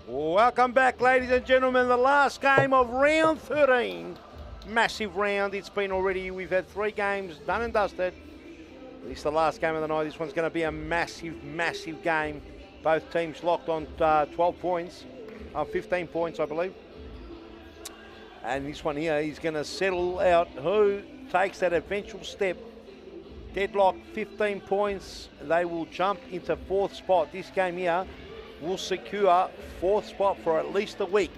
Welcome back, ladies and gentlemen. The last game of round 13. Massive round. It's been already. We've had 3 games done and dusted. This is the last game of the night. This one's going to be a massive, massive game. Both teams locked on 12 points. 15 points, I believe. And this one here is going to settle out who takes that eventual step. Deadlock, 15 points. They will jump into 4th spot. This game here will secure 4th spot for at least a week.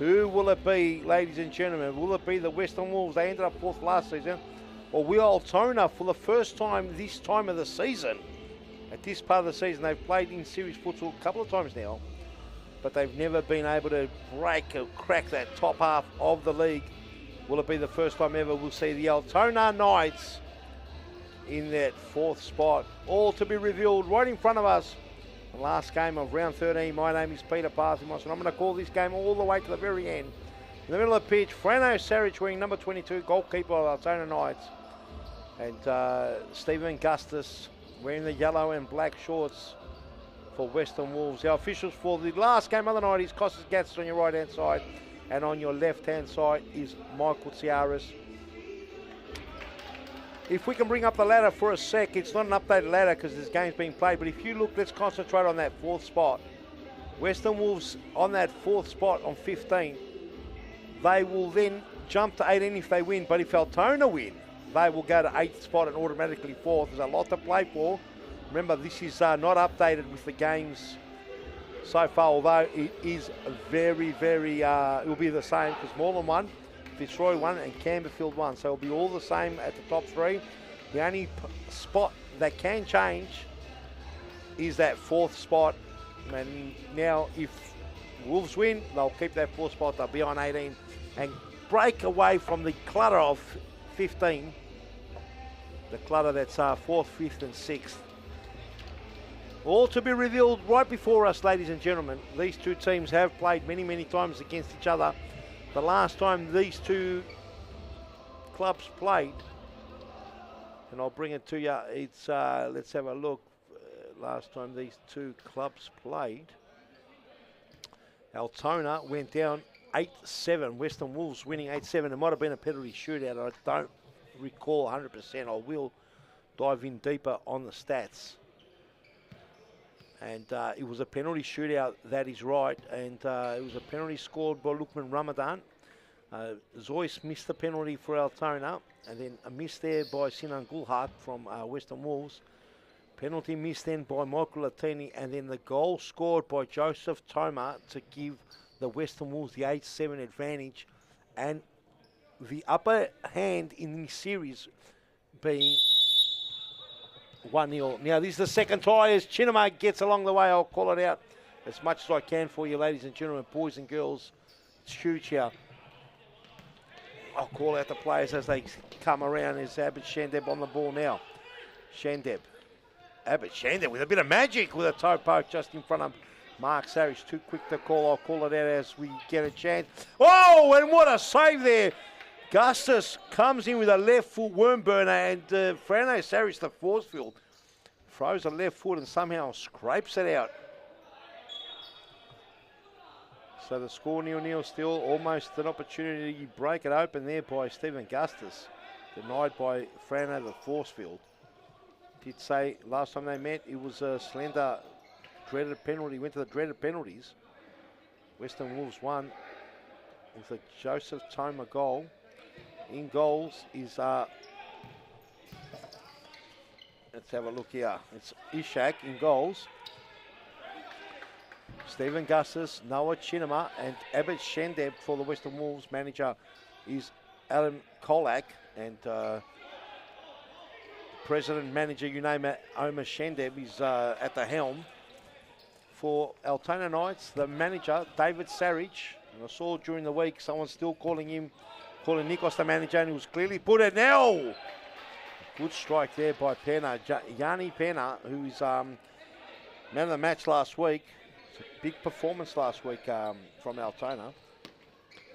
Who will it be, ladies and gentlemen? Will it be the Western Wolves? They ended up 4th last season. Or will Altona, for the first time this time of the season, at this part of the season, they've played in series futsal a couple of times now, but they've never been able to break or crack that top half of the league. Will it be the first time ever we'll see the Altona Knights in that 4th spot? All to be revealed right in front of us. The last game of round 13. My name is Peter Parthimos, and I'm going to call this game all the way to the very end. In the middle of the pitch, Frano Saric wearing number 22, goalkeeper of Altona Knights. And Stephen Gustus wearing the yellow and black shorts for Western Wolves. The officials for the last game of the night is Costas Gatz on your right-hand side, and on your left-hand side is Michael Tsiaris. If we can bring up the ladder for a sec, it's not an updated ladder because this game's being played, but if you look, let's concentrate on that 4th spot. Western Wolves on that 4th spot on 15. They will then jump to 18 if they win, but if Altona win, they will go to 8th spot and automatically 4th. There's a lot to play for. Remember, this is not updated with the games so far, although it is very, very, it will be the same because more than one. Fitzroy won and Camberfield won, so it'll be all the same at the top 3. The only spot that can change is that 4th spot. And now if Wolves win, they'll keep that 4th spot. They'll be on 18 and break away from the clutter of 15. The clutter that's 4th, 5th and 6th. All to be revealed right before us, ladies and gentlemen. These two teams have played many, many times against each other. The last time these two clubs played, and I'll bring it to you, it's, let's have a look. Last time these two clubs played, Altona went down 8-7, Western Wolves winning 8-7. It might have been a penalty shootout, I don't recall 100%. I will dive in deeper on the stats. And it was a penalty shootout, that is right. And it was a penalty scored by Lukman Ramadan. Zoyce missed the penalty for Altona. And then a miss there by Sinan Gulhart from Western Wolves. Penalty missed then by Michael Latini. And then the goal scored by Joseph Toma to give the Western Wolves the 8-7 advantage. And the upper hand in the series being 1-0. Now, this is the second tie as Chinema gets along the way. I'll call it out as much as I can for you, ladies and gentlemen, boys and girls. It's huge here. I'll call out the players as they come around. There's Abbott Shandeb on the ball now. Shandeb. Abbott Shandeb with a bit of magic with a toe poke just in front of Mark Saric. Too quick to call. I'll call it out as we get a chance. Oh, and what a save there. Gustus comes in with a left foot worm burner, and Frano Saric, the force field, throws a left foot and somehow scrapes it out. So the score 0-0 still, almost an opportunity to break it open there by Stephen Gustus, denied by Frano, the force field. Did say last time they met it was a slender, dreaded penalty, went to the dreaded penalties. Western Wolves won with a Joseph Toma goal. In goals is, let's have a look here. It's Ishak in goals. Stephen Gustus, Noah Chinema, and Abbott Shandeb for the Western Wolves. Manager is Alan Kolak, and president, manager, you name it, Omar Shandeb is at the helm. For Altona Knights, the manager, David Saric, and I saw during the week someone still calling Nikos the manager, and he was clearly put it now. Good strike there by Pena, Yanni Pena, who's man of the match last week. It's a big performance last week from Altona,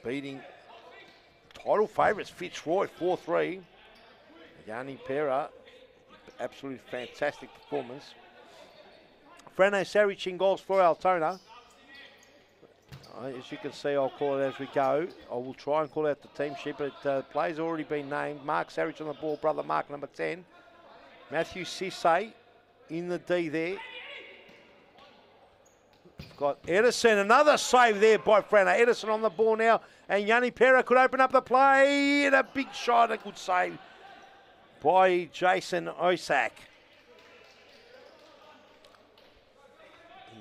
beating title favourites Fitzroy 4-3. Yanni Pena, absolutely fantastic performance. Frano Saric in goals for Altona. As you can see, I'll call it as we go. I will try and call out the team sheet, but players have already been named. Mark Sarich on the ball, brother Mark, number 10. Matthew Sisse in the D there. We've got Edison, another save there by Frano. Edison on the ball now, and Yanni Pera could open up the play. And a big shot, a good save by Jason Osak.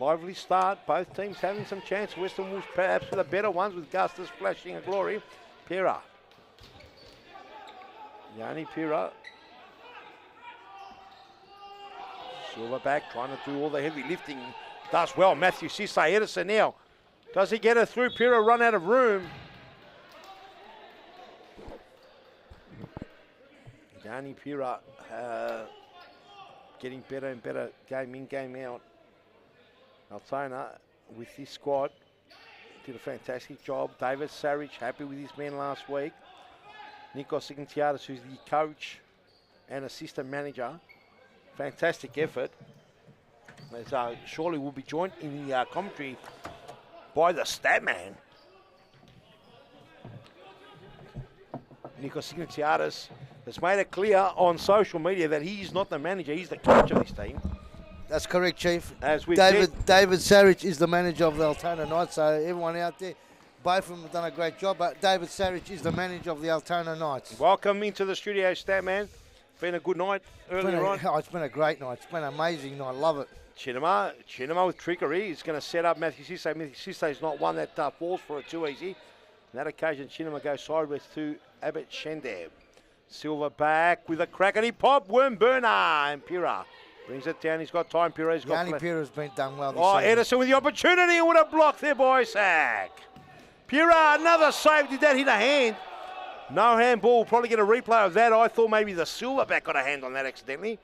Lively start, both teams having some chance. Western Wolves perhaps for the better ones with Gustus flashing a glory. Pera. Yanni Pera. Silverback trying to do all the heavy lifting. Does well. Matthew Sisse. Edison now. Does he get her through? Pera run out of room. Yanni Pera getting better and better game in, game out. Altona with his squad did a fantastic job. David Sarich happy with his men last week. Nikos Ignatiadis, who's the coach and assistant manager. Fantastic effort. As surely will be joined in the commentary by the stat man. Nikos Ignatiadis has made it clear on social media that he's not the manager, he's the coach of this team. That's correct, Chief. As we David Sarich is the manager of the Altona Knights, so everyone out there, both of them have done a great job, but David Sarich is the manager of the Altona Knights. Welcome into the studio, Statman. Been a good night earlier on. Oh, it's been a great night. It's been an amazing night. Love it. Chinema with trickery is going to set up Matthew Sisse. Matthew Sisse is not one that falls for it too easy. On that occasion, Chinema goes sideways to Abbott Shandab. Silver back with a crack, and he popped Worm Burner, and Pera brings it down. He's got time. Pera's got. Yanni Pera's been done well this season. Edison with the opportunity, and what a block there by Sack. Pera, another save. Did that hit a hand? No handball. We'll probably get a replay of that. I thought maybe the Silverback got a hand on that accidentally.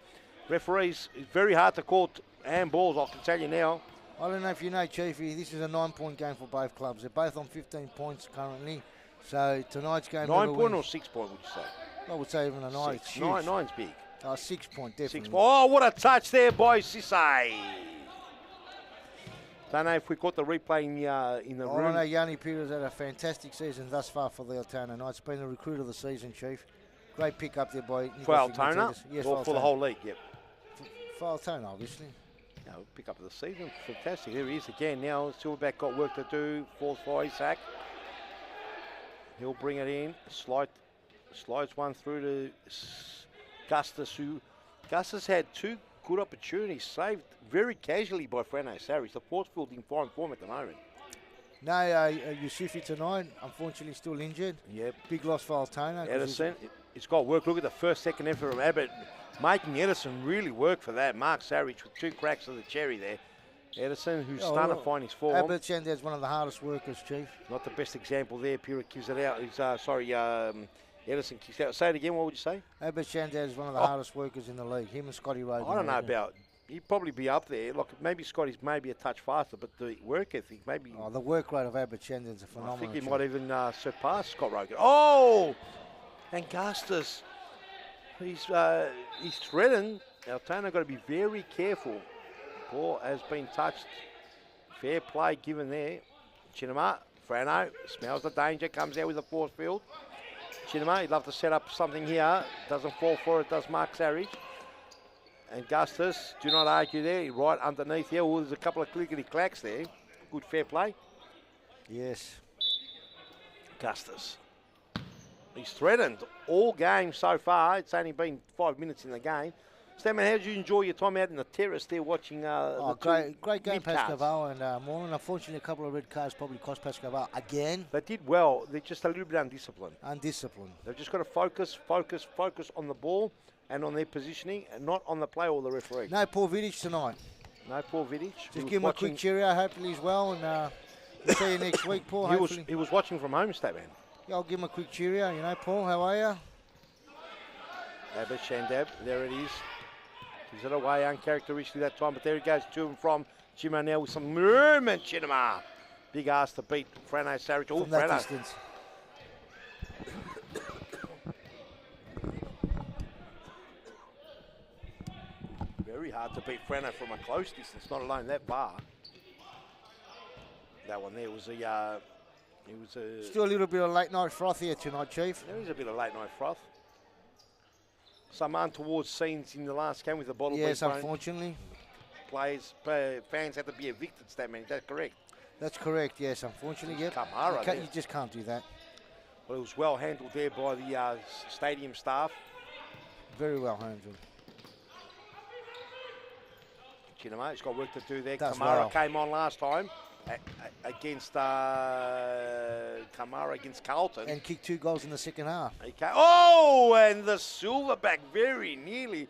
Referees, it's very hard to call handballs, I can tell you now. I don't know if you know, Chiefy, this is a 9-point game for both clubs. They're both on 15 points currently. So tonight's game... 9 point or 6 point, would you say? I would say even a 9. It's huge. Nine's big. 6 point, definitely. Oh, what a touch there by Sisse. Don't know if we caught the replay in the room. I know Yanni Pera's had a fantastic season thus far for the Altona Knights. Been the recruit of the season, Chief. Great pick up there by... For Altona? Yes, or for the whole league, yep. For Altona, obviously. No, pick up of the season. Fantastic. There he is again. Now Silverback got work to do. Fourth for Isaac. He'll bring it in. Slides one through to Gustus, who Gustus had 2 good opportunities saved very casually by Frano Sarich. The fourth field in fine form at the moment. No, Yusufi tonight, unfortunately still injured. Yep. Big loss for Altona. Edison, it's got work. Look at the first, second effort from Abbott. Making Edison really work for that. Mark Sarich with 2 cracks of the cherry there. Edison, who's starting to find his form. Abbott Shandad's one of the hardest workers, Chief. Not the best example there. Pera gives it out. Edison kicks out. Say it again, what would you say? Abbott Shandad is one of the hardest workers in the league. Him and Scotty Roden. I don't know about... He'd probably be up there. Like maybe Scotty's maybe a touch faster, but the work ethic maybe... Oh, the work rate of Abbott Shandad's a phenomenal. I think he might even surpass Scott Rogan. Oh! And Gustus. He's threatened. Altona got to be very careful. Ball has been touched. Fair play given there. Chinema, Frano, smells the danger, comes out with the fourth field. Chinema, he'd love to set up something here. Doesn't fall for it, does Mark Sarich. And Gustus, do not argue there, right underneath here. Oh, there's a couple of clickety-clacks there. Good fair play. Yes. Gustus. He's threatened all game so far. It's only been 5 minutes in the game. Stanman, how did you enjoy your time out in the terrace there watching great game, Pascoval and Moreland. Unfortunately, a couple of red cards probably cost Pascoval again. They did well. They're just a little bit undisciplined. They've just got to focus on the ball and on their positioning and not on the play or the referee. No Paul Vidic tonight. No Paul Vidic. Just give him a quick cheerio. Hopefully he's well, and we'll see you next week, Paul. He was watching from home, Statman. Yeah, I'll give him a quick cheerio. You know, Paul, how are you? Abbott Shandab, there it is. Gives it away uncharacteristically that time, but there he goes to and from Chima now with some movement, Chinema. Big ass to beat Frano Sarich. From that distance. Very hard to beat Frano from a close distance, not alone that far. That one there was a. It was a. Still a little bit of late night froth here tonight, Chief. There is a bit of late night froth. Some untoward scenes in the last game with the bottle. Yes, being unfortunately. Fans had to be evicted, Statman. Is that correct? That's correct, yes, unfortunately, yep. Kamara You just can't do that. Well, it was well handled there by the stadium staff. Very well handled. Chinema, he's got work to do there. Does Kamara well. came on last time against Kamara against Carlton. And kicked 2 goals in the second half. Oh, and the silverback very nearly.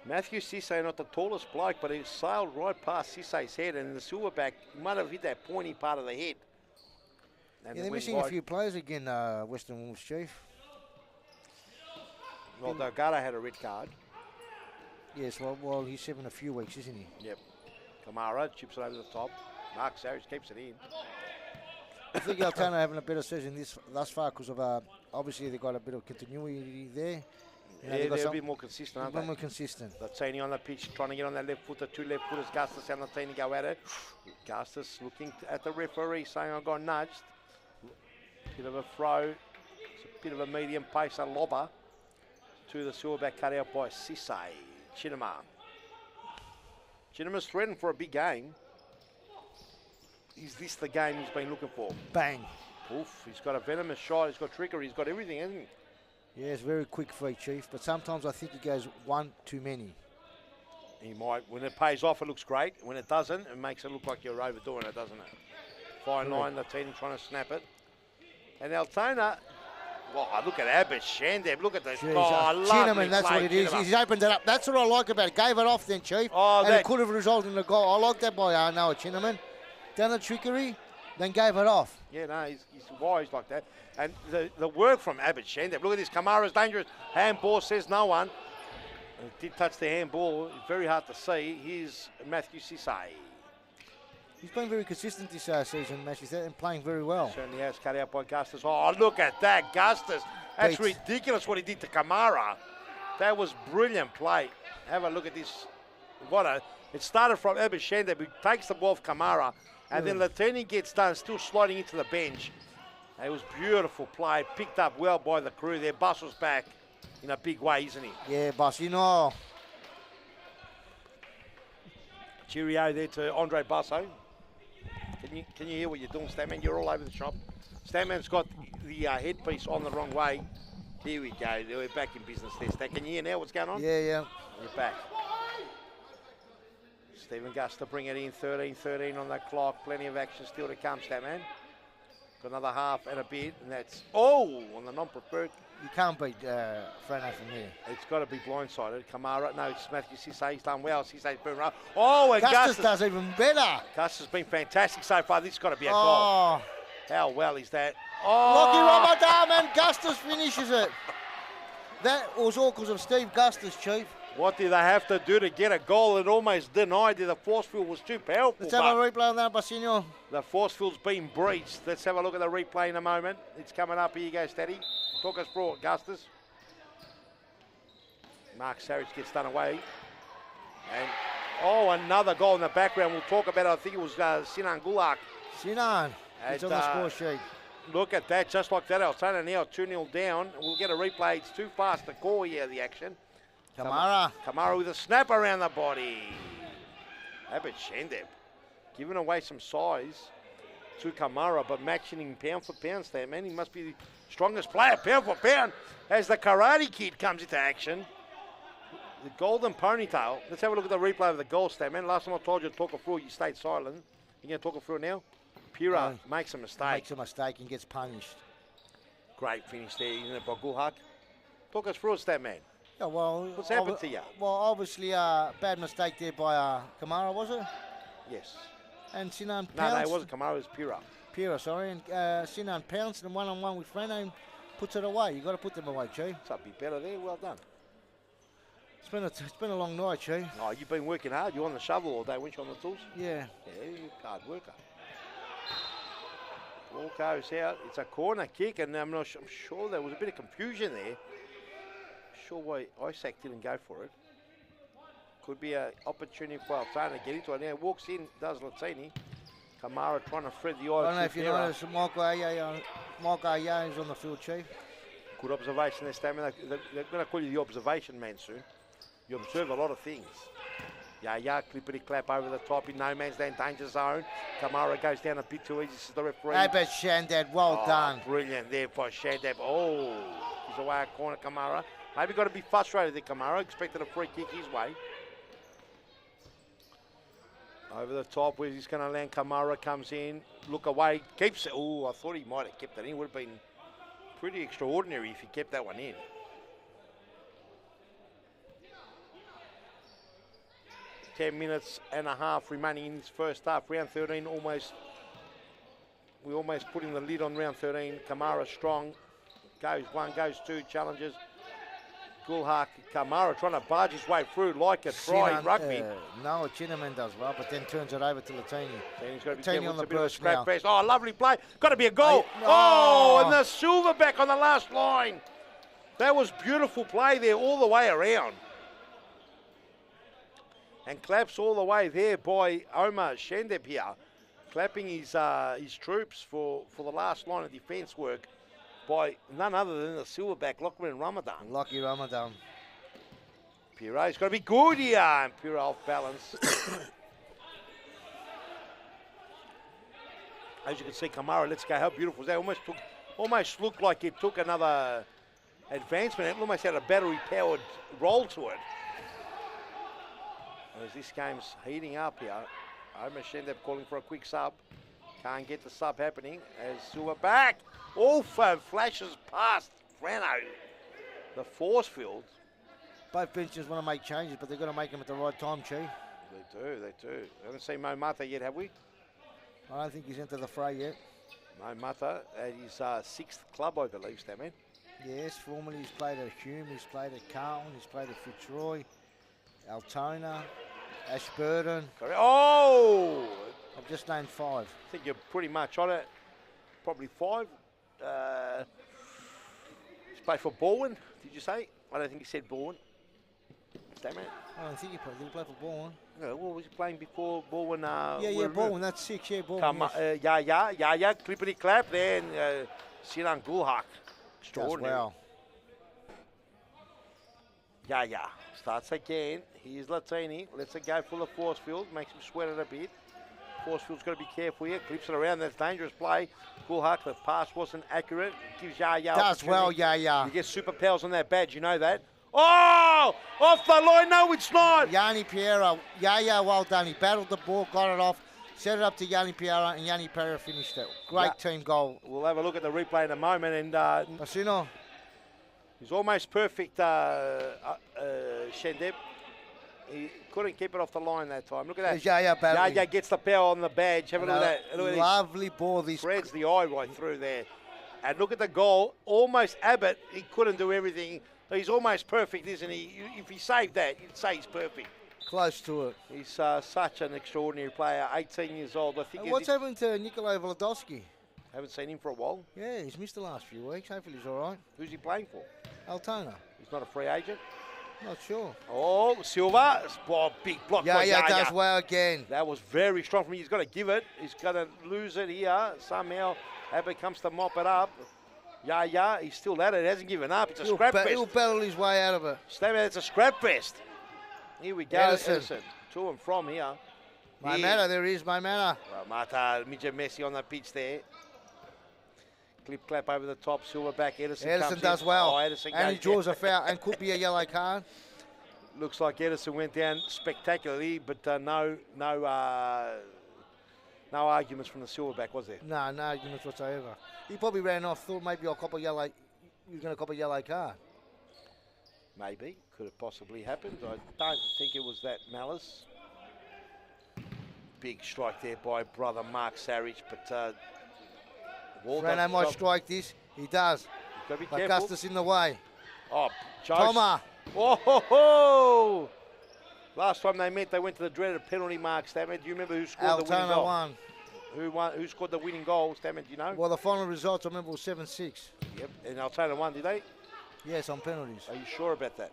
Matthew Cisse, not the tallest bloke, but he sailed right past Cisse's head, and the silverback might have hit that pointy part of the head. And yeah, they're missing a few players again, Western Wolves, Chief. Well, Delgado had a red card. Yes, well, he's having a few weeks, isn't he? Yep. Kamara chips it over the top. Mark Savage keeps it in. I think Altona are having a better season thus far because of obviously they got a bit of continuity there. Yeah, they're a bit more consistent, aren't they? A bit more consistent. Latini on the pitch, trying to get on that left foot. The 2 left footers, Gustus and Latini go at it. Gustus looking at the referee, saying I got nudged. Bit of a throw. It's a bit of a medium pace, a lobber to the silverback cut out by Cisse. Chinema. Chinema's threatened for a big game. Is this the game he's been looking for? Bang. Oof, he's got a venomous shot, he's got trickery, he's got everything, hasn't he? Yeah, it's very quick feet, Chief, but sometimes I think he goes one too many. He might. When it pays off, it looks great. When it doesn't, it makes it look like you're overdoing it, doesn't it? Fine line, the team trying to snap it. And Altona, well, look at Abbott Shandeb. Look at the Chinneman, that's what it is. He's opened it up. That's what I like about it. Gave it off then, Chief. Oh, and it could have resulted in a goal. I like that by Noah Chinneman. Done a trickery, then gave it off. Yeah, no, he's wise like that. And the work from Abbott Shandeb. Look at this. Kamara's dangerous. Handball says no one. It did touch the handball. It's very hard to see. Here's Matthew Cisse. He's been very consistent this season, Matthew, and playing very well. Certainly has, cut out by Gustus. Oh, look at that, Gustus. That's ridiculous what he did to Kamara. That was brilliant play. Have a look at this. It started from Abbott Shandeb, who takes the ball off Kamara, and then Latini gets done, still sliding into the bench. It was beautiful play, picked up well by the crew there. Bus was back in a big way, isn't he? Yeah, Bus, you know. Cheerio there to Andre Basso. Can you hear what you're doing, Statman? You're all over the shop. Statman's got the headpiece on the wrong way. Here we go. We're back in business there, Stat. Can you hear now what's going on? Yeah. You're back. Stephen Gus to bring it in. 13-13 on the clock. Plenty of action still to come, Statman. Got another half and a bit, and that's on the non-preferred. You can't beat Frano from here. It's got to be blindsided. Kamara, no, it's Matthew Cisse. He's done well. Cisse's been rough. Oh, and Gustus does even better. Gustus has been fantastic so far. This has got to be a goal. How well is that? Oh, Lucky Ramadan, and Gustus finishes it. That was all because of Steve Gustus, Chief. What did they have to do to get a goal? It almost denied it. The force field was too powerful. Let's have a replay on that, Bassino. The force field's been breached. Let's have a look at the replay in a moment. It's coming up. Here you go, Steady. Talk us through it, Gustus. Mark Savage gets done away. And, another goal in the background. We'll talk about it. I think it was Sinan Gulak. Sinan, it's on the score sheet. Look at that, just like that. Altona now 2-0 down. We'll get a replay. It's too fast to call here, the action. Kamara with a snap around the body. Abbott Shandeb giving away some size to Kamara, but matching him pound for pound, Statman. He must be the strongest player, pound for pound, as the Karate Kid comes into action. The golden ponytail. Let's have a look at the replay of the goal, Statman. Last time I told you to talk it through, you stayed silent. You going to talk it through now? Pira makes a mistake. Makes a mistake and gets punished. Great finish there, isn't it, by Gulhak? Talk us through it, Statman. Yeah, well, what's happened to you? Well, obviously, bad mistake there by Kamara, was it? Yes. And Sinan pounced. No, it wasn't Kamara, it was Pira. Pira, sorry. And Sinan pounced and one-on-one with Frano and puts it away. You've got to put them away, Chi. It's a bit better there. Well done. It's been a long night, Chi. Oh, you've been working hard. You're on the shovel all day, weren't you, on the tools? Yeah. Yeah, you're a hard worker. Ball goes out. It's a corner kick, and I'm sure there was a bit of confusion there. Sure why Isaac didn't go for it. Could be an opportunity for Altona to get into it. Now walks in, does Latini. Kamara trying to thread the eye. I don't know if you noticed, Michael Ayer is on the field, Chief. Good observation there, Stamina. They're going to call you the observation man soon. You observe a lot of things. Yeah, clippity clap over the top in no man's land, danger zone. Kamara goes down a bit too easy, says the referee. How about Shandad? Well done. Brilliant there by Shandab. Oh, he's away at corner, Kamara. Maybe got to be frustrated there, Kamara. Expected a free kick his way. Over the top, where he's going to land. Kamara comes in, look away, keeps it. Oh, I thought he might have kept it in. Would have been pretty extraordinary if he kept that one in. $10.5 minutes remaining in this first half. Round 13, we almost putting the lid on round 13. Kamara strong, goes one, goes two, challenges. Gulhak, Kamara trying to barge his way through like a try in rugby. No, Chinaman does well, but then turns it over to Latini. He's got to be Latini on the burst now. Oh, lovely play. Got to be a goal. Oh, and the silverback on the last line. That was beautiful play there all the way around. And claps all the way there by Omar Shandeb here, clapping his troops for the last line of defence work by none other than the silverback, Lachlan Ramadan. Lucky Ramadan. Piro's got to be good here, and Piro off balance. As you can see, Kamara, let's go, how beautiful was that? Almost looked like it took another advancement. It almost had a battery-powered roll to it. As this game's heating up here, Omar Shandab calling for a quick sub. Can't get the sub happening as Silver back. Also flashes past Frano. The force field. Both benches want to make changes, but they've got to make them at the right time, Chi. They do. We haven't seen Mo Mata yet, have we? I don't think he's entered the fray yet. Mo Mata at his 6th club, I believe, Stamman. Yes, formerly he's played at Hume, he's played at Carlton, he's played at Fitzroy, Altona, Ashburton. Oh! I've just named 5. I think you're pretty much on it. Probably 5. He's played for Bourne, did you say? I don't think he said Bourne. Damn it. I don't think he played. Did he play for Bourne? No, what was he playing before Bourne? Bourne. That's 6. Yeah, Bourne. Yeah. Clippity clap there, and Sinan Gulhak. Extraordinary. Well. Yeah. Starts again. Here's Latini. Lets it go full of force field. Makes him sweat it a bit. Force field's got to be careful here. Clips it around. That's dangerous play. Gulhak, the pass wasn't accurate. Gives Yaya. Does well, Yaya. You get superpowers on that badge. You know that. Oh! Off the line. No, it's not. Yanni Piera. Yaya, well done. He battled the ball, got it off, set it up to Yanni Piera, and Yanni Piera finished it. Great team goal. We'll have a look at the replay in a moment. And Basino. He's almost perfect, Shandeb. He couldn't keep it off the line that time. Look at that. Yaya gets the power on the badge. Have a look at that. Look at lovely ball. This threads the eye right through there. And look at the goal. Almost Abbott. He couldn't do everything. He's almost perfect, isn't he? If he saved that, you'd say he's perfect. Close to it. He's such an extraordinary player. 18 years old. I think. What's happened to Nikolai Volodovsky? Haven't seen him for a while. Yeah, he's missed the last few weeks. Hopefully he's all right. Who's he playing for? Altona. He's not a free agent? Not sure. Oh, Silva. Oh, big block. Yeah, does well again. That was very strong from him. He's got to give it. He's going to lose it here. Somehow, Abbott comes to mop it up. Yeah, he's still at it. He hasn't given up. It's a scrap fest. He'll battle his way out of it. It's a scrap fest. Here we go. Edison. To and from here. Maimata, there he is, Maimata. Well, Mata, Midget Messi on the pitch there. Clip clap over the top, Silverback. Edison does well. Edison and he draws a foul and could be a yellow card. Looks like Edison went down spectacularly, but no arguments from the Silverback, was there? No arguments whatsoever. He probably ran off, thought maybe he was going to cop a yellow card. Maybe, could have possibly happened. I don't think it was that malice. Big strike there by brother Mark Sarich, but Frano might strike this. He does. Got to be careful. Augustus in the way. Oh, Toma. Oh! Last time they met, they went to the dreaded penalty mark, Stammer. Do you remember who scored the winning goal? Won. Who scored the winning goal, Stammer? Do you know? Well, the final results, I remember, was 7-6. Yep, and Altona won, did they? Yes, on penalties. Are you sure about that?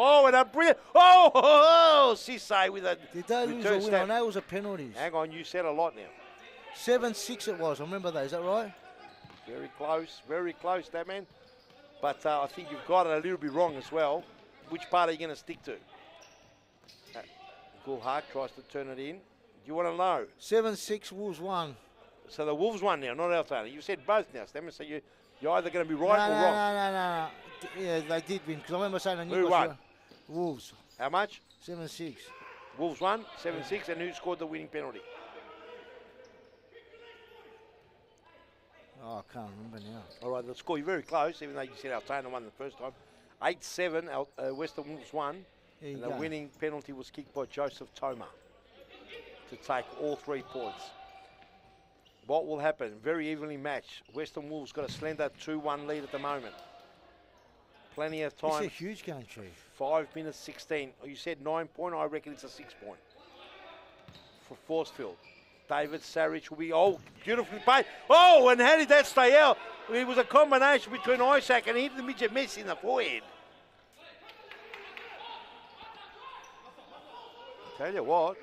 Oh, and a brilliant. Oh, Sisse with a. Did they lose or win? I know it was a penalties. Hang on, you said a lot now. 7-6 it was. I remember that. Is that right? Very close, that man. But I think you've got it a little bit wrong as well. Which part are you going to stick to? Gulhart tries to turn it in. Do you want to know? 7-6, Wolves won. So the Wolves won now, not Altona. You said both now, Stammer. So you're either going to be right or wrong. No. Yeah, they did win. Because I remember saying... Who won? Wolves. How much? 7-6. Wolves won, 7-6. And who scored the winning penalty? Oh, I can't remember now. All right, the score, you're very close, even though you said Altona won the first time. 8-7, Western Wolves won. And the winning penalty was kicked by Joseph Thoma to take all 3 points. What will happen? Very evenly matched. Western Wolves got a slender 2-1 lead at the moment. Plenty of time. It's a huge game, Chief. 5 minutes 16. You said 9 point. I reckon it's a 6 point for Forcefield. David Sarich will be, beautifully played. Oh, and how did that stay out? It was a combination between Isaac and he hit the midget Messi in the forehead. Tell you what,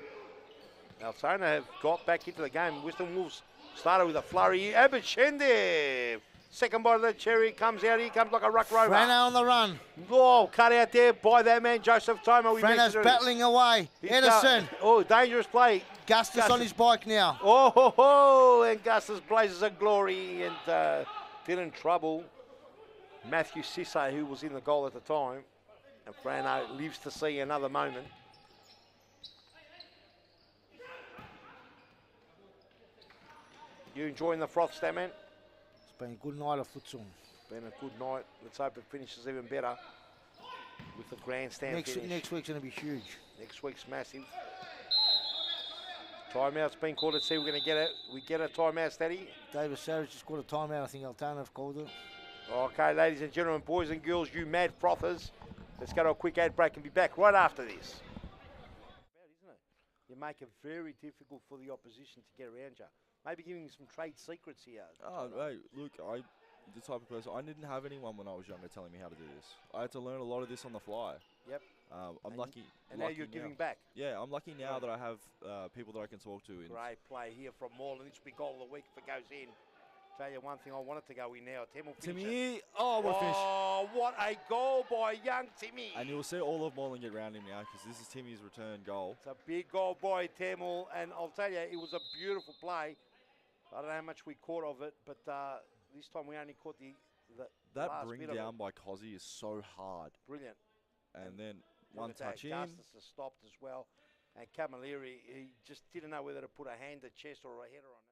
Altona have got back into the game. Western Wolves started with a flurry. Abishende, second bite of the cherry, comes out. He comes like a ruck rover. Frano on the run. Oh, cut out there by that man, Joseph Thoma. Frano's battling away. Edison. Dangerous play. Gustus on his bike now. And Gustus blazes a glory and didn't trouble Matthew Sisse, who was in the goal at the time. And Frano lives to see another moment. You enjoying the froth, Statman? It's been a good night of futsal. Been a good night. Let's hope it finishes even better with the grandstand finish. Next week's going to be huge. Next week's massive. Timeout's been called. Let's see, we're going to get it. We get a timeout, Steady. David Sarich just called a timeout. I think Altona have called it. Okay, ladies and gentlemen, boys and girls, you mad frothers. Let's go to a quick ad break and be back right after this. Isn't it? You make it very difficult for the opposition to get around you. Maybe giving some trade secrets here. Oh, hey, look, I'm the type of person, I didn't have anyone when I was younger telling me how to do this. I had to learn a lot of this on the fly. Yep. I'm lucky. And now you're giving back. Yeah, I'm lucky now that I have people that I can talk to. Great play here from Moreland. This will be goal of the week if it goes in. Tell you one thing, I want it to go in now. Timmy, what a finish. Oh, what a goal by young Timmy. And you'll see all of Moreland get round him now because this is Timmy's return goal. It's a big goal by Tamil, and I'll tell you, it was a beautiful play. I don't know how much we caught of it, but this time we only caught that bring down by Cozzy is so hard. Brilliant. And then one touch in. Gustus has stopped as well. And Camilleri, he just didn't know whether to put a hand, a chest, or a header on it.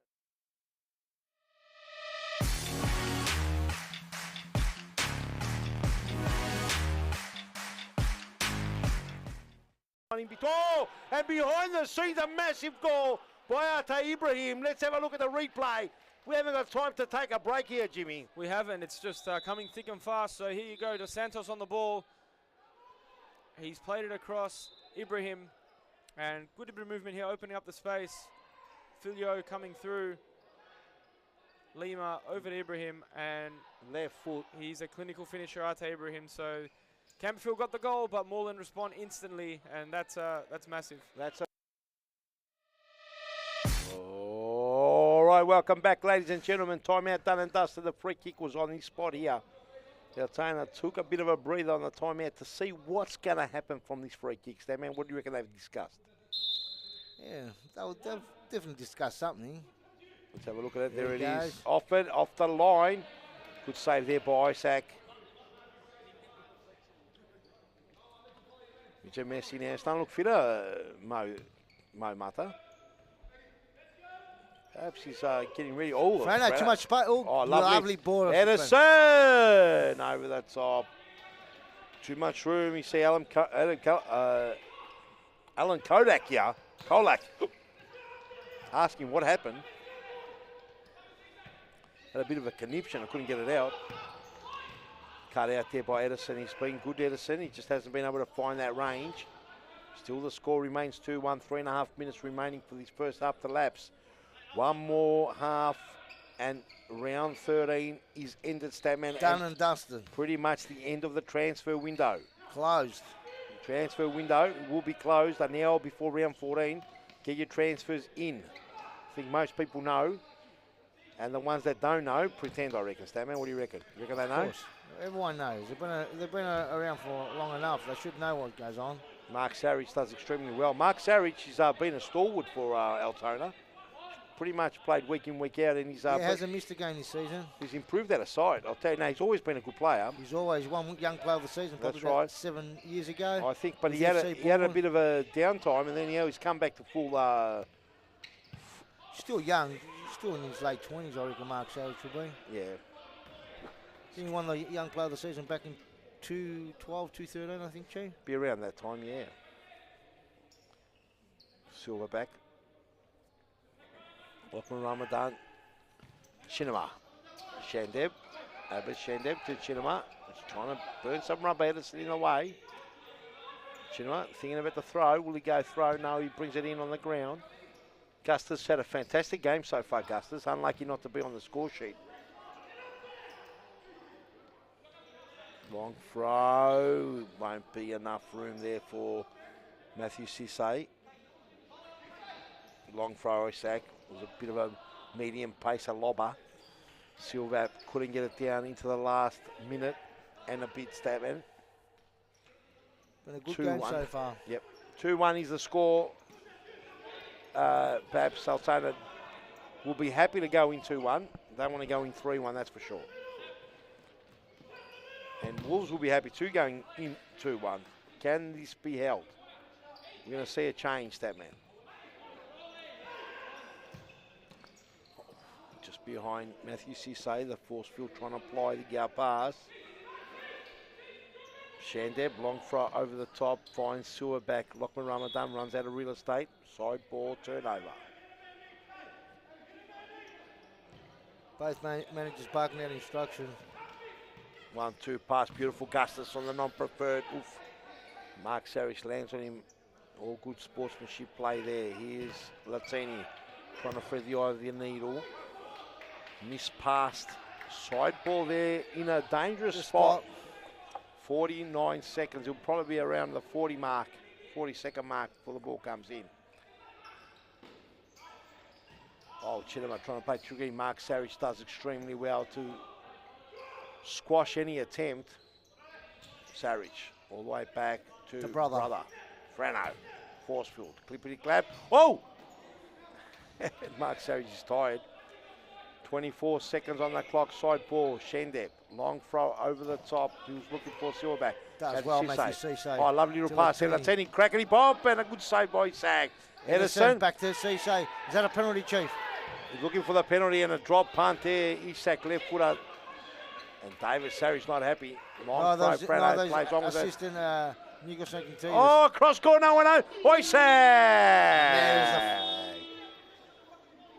Oh, and behind the scenes, a massive goal by Ate Ibrahim. Let's have a look at the replay. We haven't got time to take a break here, Jimmy. We haven't. It's just coming thick and fast. So here you go. Dos Santos on the ball. He's played it across. Ibrahim. And good bit of movement here, opening up the space. Filio coming through. Lima over to Ibrahim. And left foot. He's a clinical finisher, Ate Ibrahim. So Campfield got the goal, but Moreland respond instantly. And that's massive. All right, welcome back, ladies and gentlemen. Timeout done and dusted. The free kick was on his spot here. Altona took a bit of a breather on the timeout to see what's going to happen from these free kicks. Man, what do you reckon they've discussed? Yeah, they'll definitely discuss something. Let's have a look at it. There it is. Off the line. Good save there by Isaac. Mr. Messi now. Starting to look fitter, Mo Mata. Perhaps he's getting ready. Oh, Frano, too much space. Oh, lovely ball. Edison over the top. Too much room. You see Alan Kodak here. Kolak. Asking what happened. Had a bit of a conniption. I couldn't get it out. Cut out there by Edison. He's been good, Edison. He just hasn't been able to find that range. Still the score remains 2-1. 3.5 minutes remaining for this first half to lapse. One more half and round 13 is ended, Statman. Done and dusted. Pretty much the end of the transfer window. Closed. Transfer window will be closed an hour before round 14. Get your transfers in. I think most people know. And the ones that don't know, pretend, I reckon. Statman, what do you reckon? You reckon they know? Of course. Everyone knows. They've been around for long enough. They should know what goes on. Mark Sarich does extremely well. Mark Sarich has been a stalwart for Altona. Pretty much played week in, week out. And he hasn't missed a game this season. He's improved that aside. I'll tell you now, he's always been a good player. He's always one young player of the season, probably That's right. 7 years ago. I think, but he had a bit of a downtime, and then he's come back to full. Still young. Still in his late 20s, I reckon Mark Sarich will be. Yeah. He won the young player of the season back in 2012, 2013, I think, Chief. Be around that time, yeah. Silverback. Lachlan Ramadan. Chinema. Shandeb. Abbas Shandeb to Chinema. He's trying to burn some rubber. Edison in the way. Chinema thinking about the throw. Will he go throw? No, he brings it in on the ground. Gustus had a fantastic game so far, Gustus. Unlucky not to be on the score sheet. Long throw. Won't be enough room there for Matthew Sisse. Long throw, Isaac. It was a bit of a medium pace, a lobber. Silvat couldn't get it down into the last minute and a bit, Statman. Been a good game so far. Yep. 2-1 is the score. Perhaps Altona will be happy to go in 2-1. They want to go in 3-1, that's for sure. And Wolves will be happy too going in 2-1. Can this be held? We're going to see a change, Statman. Just behind Matthew Sisse, the force field trying to apply the gout pass. Shandeb, long throw over the top, finds Sewer back. Lachlan Ramadan runs out of real estate. Side ball turnover. Both managers barking out instructions. 1-2 pass, beautiful Gustus on the non-preferred. Oof. Mark Sarich lands on him. All good sportsmanship play there. Here's Latini trying to thread the eye of the needle. Mispassed. Side ball there in a dangerous spot. 49 seconds. It'll probably be around the 40-second mark before the ball comes in. Oh, Chittima trying to play tricky. Mark Sarich does extremely well to squash any attempt. Sarich all the way back to the brother. Frano. Forcefield. Clippity clap. Oh! Mark Sarich is tired. 24 seconds on the clock. Side ball. Shendep. Long throw over the top. He was looking for Silverback. Does well, Matthew Cisse. Oh, lovely little pass. Latini, crackety pop, and a good save by Sag. Edison. Back to Cisse. Is that a penalty, Chief? He's looking for the penalty and a drop punt there. Isak left footer. And David Sarich not happy. Long throw. Frano plays on with it. Assistant Newcastle team. Oh, cross corner. No one out. Isak!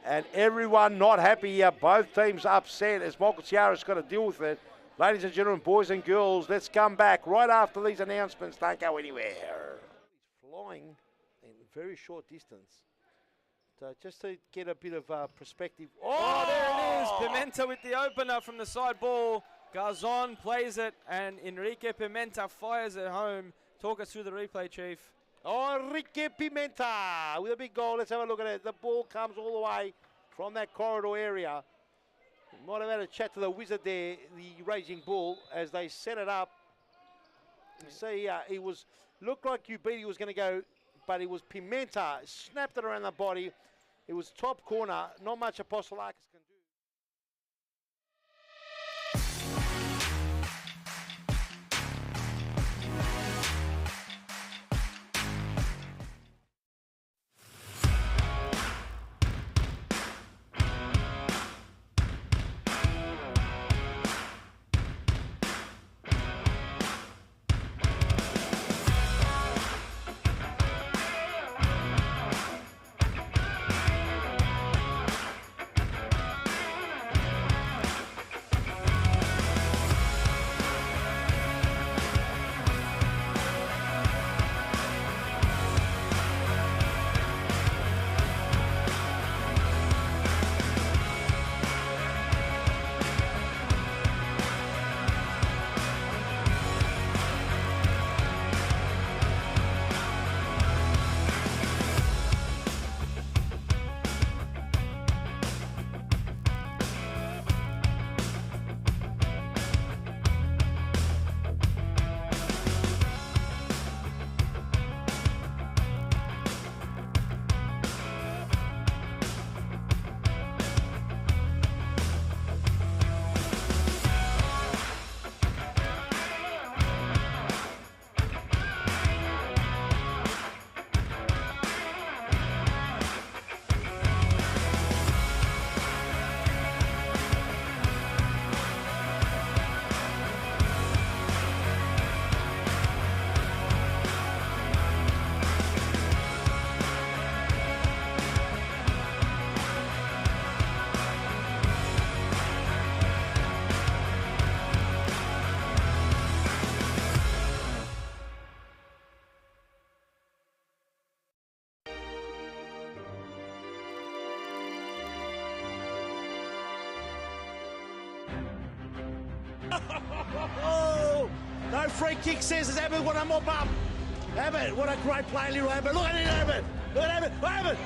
And everyone not happy here. Both teams upset as Michael Ciara's got to deal with it. Ladies and gentlemen, boys and girls, let's come back right after these announcements. Don't go anywhere. He's flying in a very short distance. So just to get a bit of perspective. Oh, there it is. Pimenta with the opener from the side ball. Garzon plays it, and Enrique Pimenta fires it home. Talk us through the replay, Chief. Oh, Enrique Pimenta with a big goal. Let's have a look at it. The ball comes all the way from that corridor area. Might have had a chat to the wizard there, the Raging Bull, as they set it up. You see, he looked like Ubidi was going to go, but it was Pimenta. Snapped it around the body. It was top corner. Not much Apostolakis can do. Oh, no free kick, says Abbott. What a mop up. Abbott, what a great play, little Abbott. Look at it, Abbott. Look at Abbott. Abbott.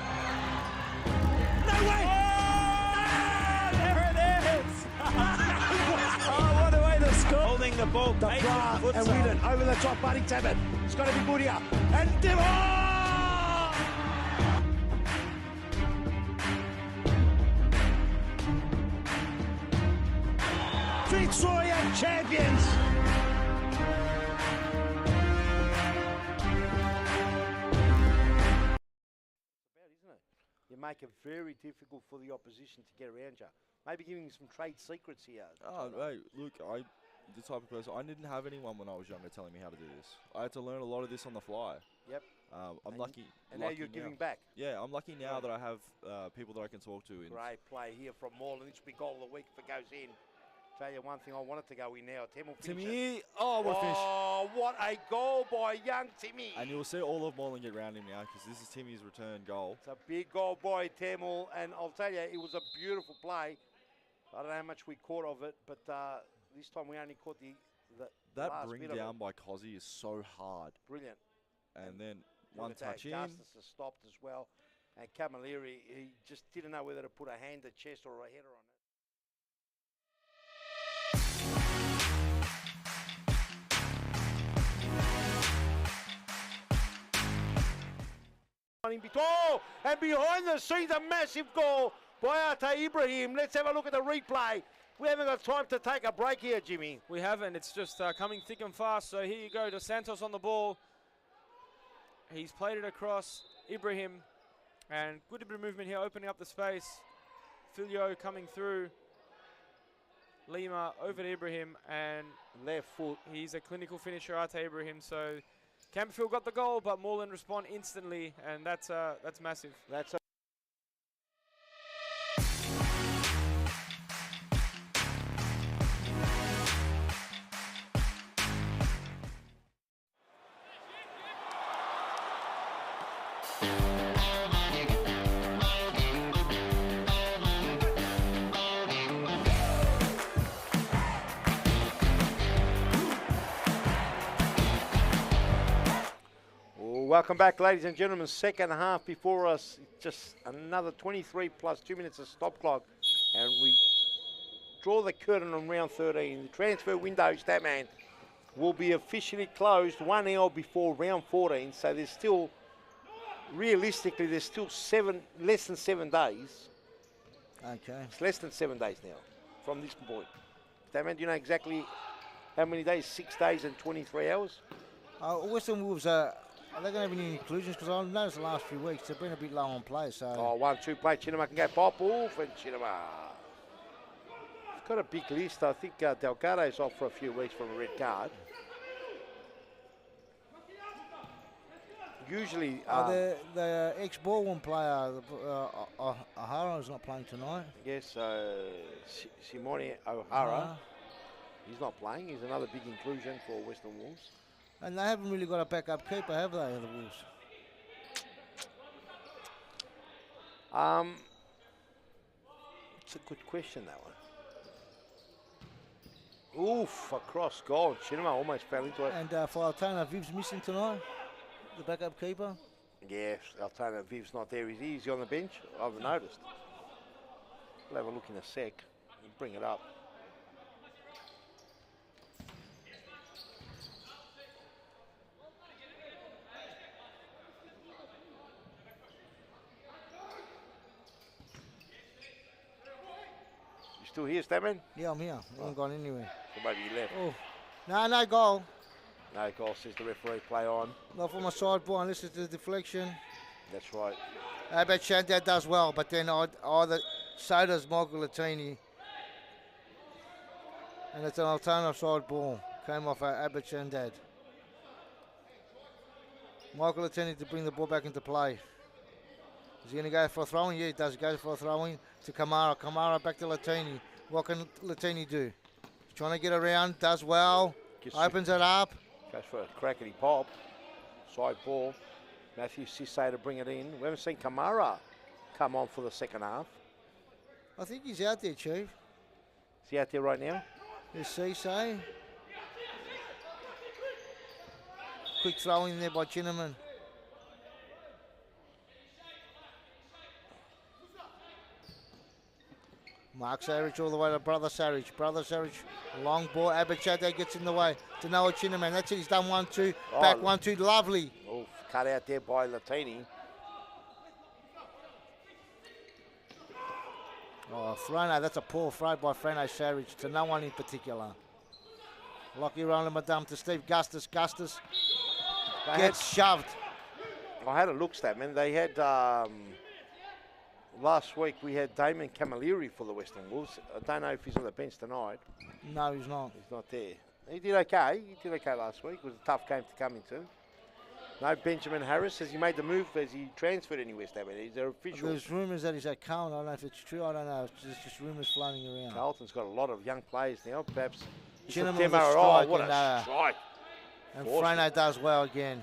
No way. Oh, there it is. Oh, what a way to score. Holding the ball. The bar and Whelan over the top, Buddy Abbott. It's got to be Boodia. And Fitzroy champions. You make it very difficult for the opposition to get around you. Maybe giving you some trade secrets here. Oh, mate, look, I'm the type of person, I didn't have anyone when I was younger telling me how to do this. I had to learn a lot of this on the fly. Yep. I'm lucky. And now you're giving back. Yeah, I'm lucky now that I have people that I can talk to. Great play here from Moreland. This will be goal of the week if it goes in. Tell you one thing, I want it to go in now. Tim will finish it. Oh, what a finish. Oh, what a goal by young Timmy. And you'll see all of Moreland get round him now because this is Timmy's return goal. It's a big goal by Tamil, and I'll tell you, it was a beautiful play. I don't know how much we caught of it, but this time we only caught the that last bring bit down of it. by Cozzy is so hard. Brilliant. And then Look one at that, touch in. Justice has stopped as well. And Camilleri, he just didn't know whether to put a hand, a chest, or a header on it. Oh, and behind the scenes, a massive goal by Arte Ibrahim. Let's have a look at the replay. We haven't got time to take a break here, Jimmy. We haven't. It's just coming thick and fast. So here you go. Dos Santos on the ball. He's played it across. Ibrahim. And good bit of movement here, opening up the space. Filio coming through. Lima over to Ibrahim. And left foot. He's a clinical finisher, Arte Ibrahim. So Camberfield got the goal, but Moreland respond instantly. And that's massive. That's welcome back, ladies and gentlemen. Second half before us. Just another 23 plus 2 minutes of stop clock. And we draw the curtain on round 13. The transfer window, Statman, will be officially closed 1 hour before round 14. So there's still, realistically, there's still less than 7 days. Okay. It's less than 7 days now from this point. Statman, do you know exactly how many days? 6 days and 23 hours? Western Wolves are they going to have any inclusions? Because I've noticed the last few weeks they've been a bit low on play. So. Oh, 1-2 play. Chinema can go pop off, and Chinema. He's got a big list. I think Delgado's off for a few weeks from a red card. Usually. The ex-Baldwin player, O'Hara, is not playing tonight. Yes, Simone O'Hara. He's not playing. He's another big inclusion for Western Wolves. And they haven't really got a backup keeper, have they, the Wolves? It's a good question, that one. Oof, a cross goal. Chinema almost fell into it. And for Altona, Viv's missing tonight, the backup keeper. Yes, Altona, Viv's not there. Is he on the bench? I haven't noticed. We'll have a look in a sec. We'll bring it up. Still here, Stammen? Yeah, I'm here. I haven't gone anywhere. So maybe you left. Oh, no goal. No goal, says the referee. Play on. Not for my side ball, unless it's the deflection. That's right. I bet Shandad does well, but then so does Michael Latini. And it's an Altona side ball. Came off Abbott Shandad. Michael Latini to bring the ball back into play. Is he going to go for a throw-in? Yeah, he does. Go for a throw-in to Kamara. Kamara back to Latini. What can Latini do? He's trying to get around. Does well. Opens it up. Goes for a crackety pop. Side ball. Matthew Sisse to bring it in. We haven't seen Kamara come on for the second half. I think he's out there, Chief. Is he out there right now? There's Cisse. Quick throw in there by Chinnaman. Mark Sarich all the way to Brother Sarich. Brother Sarich, long ball. Abachade gets in the way to Noah Chinnaman. That's it. He's done 1-2. Back 1-2. Lovely. Oh, cut out there by Latini. Oh, Frano, that's a poor throw by Frano Sarich to no one in particular. Lockie Roland Madame to Steve Gustus. Gustus gets shoved. I had a look, Statman. They had, last week we had Damon Camilleri for the Western Wolves. I don't know if he's on the bench tonight. No, he's not. He's not there. He did okay. He did okay last week. It was a tough game to come into. No Benjamin Harris. Has he made the move? Has he transferred anywhere, Statman? Is there official? There's rumours that he's at Carlton. I don't know if it's true. I don't know. There's just rumours floating around. Carlton's got a lot of young players now. Perhaps. Chinnaman What with a a strike. strike. And Frano does well again.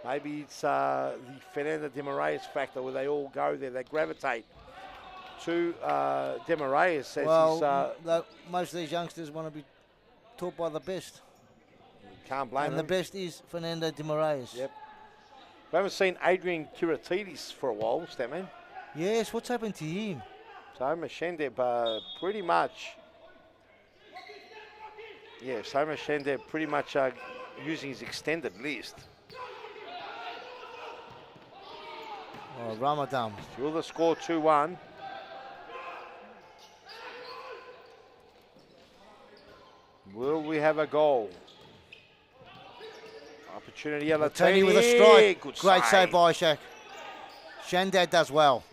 Maybe it's the Fernando de Moraes factor where they all go there. They gravitate to de Moraes. Well, most of these youngsters want to be taught by the best. Can't blame And them. the best is Fernando de Moraes. Yep. We haven't seen Adrian Kiratidis for a while, Statman. Yes, what's happened to him? Soma Shendeb pretty much. Yeah, Soma Shendeb pretty much using his extended list. Oh, Ramadan. Still the score 2-1. Will we have a goal? Opportunity at Latini with a strike. Good Great save by Ishak. Shandad does well.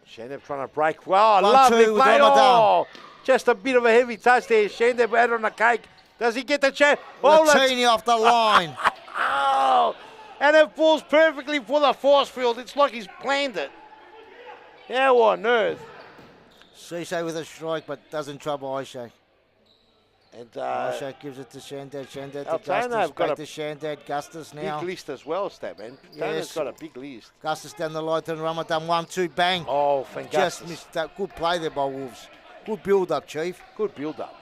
Shendeb trying to break. Wow, 1-2 lovely with play. Ramadan. Oh, just a bit of a heavy touch there. Shendeb had on the cake. Does he get the chance? Oh, Latini off the line. oh, and it falls perfectly for the force field. It's like he's planned it. How on earth? Cisse with a strike, but doesn't trouble Ishak. And Ishak gives it to Shandad. Shandad to Altona Gustus. have got Back a to Shandad. Gustus now. big list as well, Statman. Altona's got a big list. Gustus down the line to Ramadan. 1-2, bang. Oh, Just fantastic. missed that. Good play there by Wolves. Good build-up, Chief. Good build-up.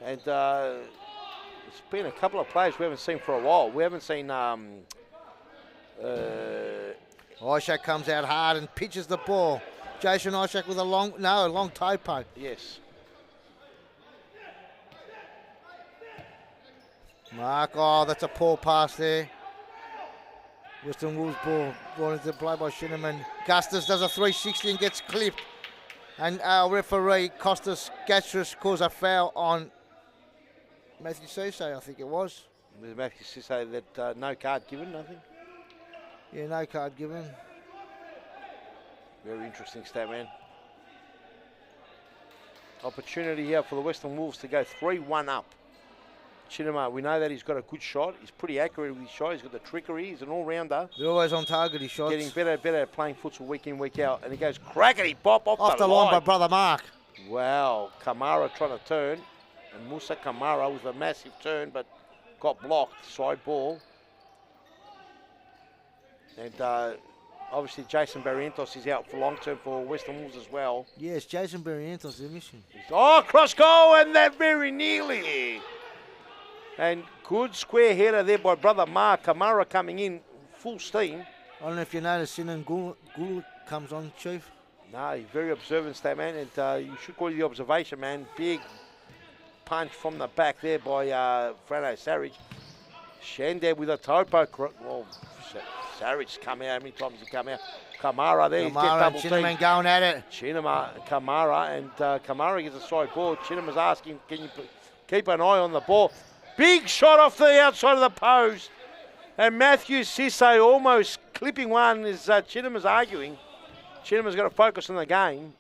And there's been a couple of players we haven't seen for a while. We haven't seen... Ishak comes out hard and pitches the ball. Jason Ishak with a long toe poke. yes. Mark, oh, that's a poor pass there. Western Wolves ball brought into play by Shinnaman. Gustus does a 360 and gets clipped. And our referee, Costas Gatras, calls a foul on Matthew Cisse, I think it was. With Matthew Cisse that no card given, nothing. Yeah, no card given. Very interesting, Statman. Opportunity here for the Western Wolves to go 3-1 up. Chinnaman, we know that he's got a good shot. He's pretty accurate with his shot. He's got the trickery. He's an all-rounder. They're always on target, his shots. Getting better at playing futsal week in, week out. And he goes crackety pop Off the line by Brother Mark. Wow, Kamara trying to turn. And Musa Kamara with a massive turn, but got blocked. Side ball. And obviously Jason Barrientos is out for long term for Western Wolves as well. Yes, Jason Barrientos, they're missing. Oh, cross goal, and that very nearly. And good square header there by Brother Mark. Kamara coming in full steam. I don't know if you noticed, Sinan Gul comes on, Chief. No, he's very observant, that man, and you should call it the observation, man. Big punch from the back there by Frano Sarich. Shandad with a toe poke. Well, Sarich come out. How many times he come out? Kamara there. He's get double team. Chinnaman going at it. Kamara, and Kamara gets a side ball. Chinnama's asking, can you keep an eye on the ball? Big shot off the outside of the post. And Matthew Cisse almost clipping one as Chinnama's arguing. Chinnama's got to focus on the game.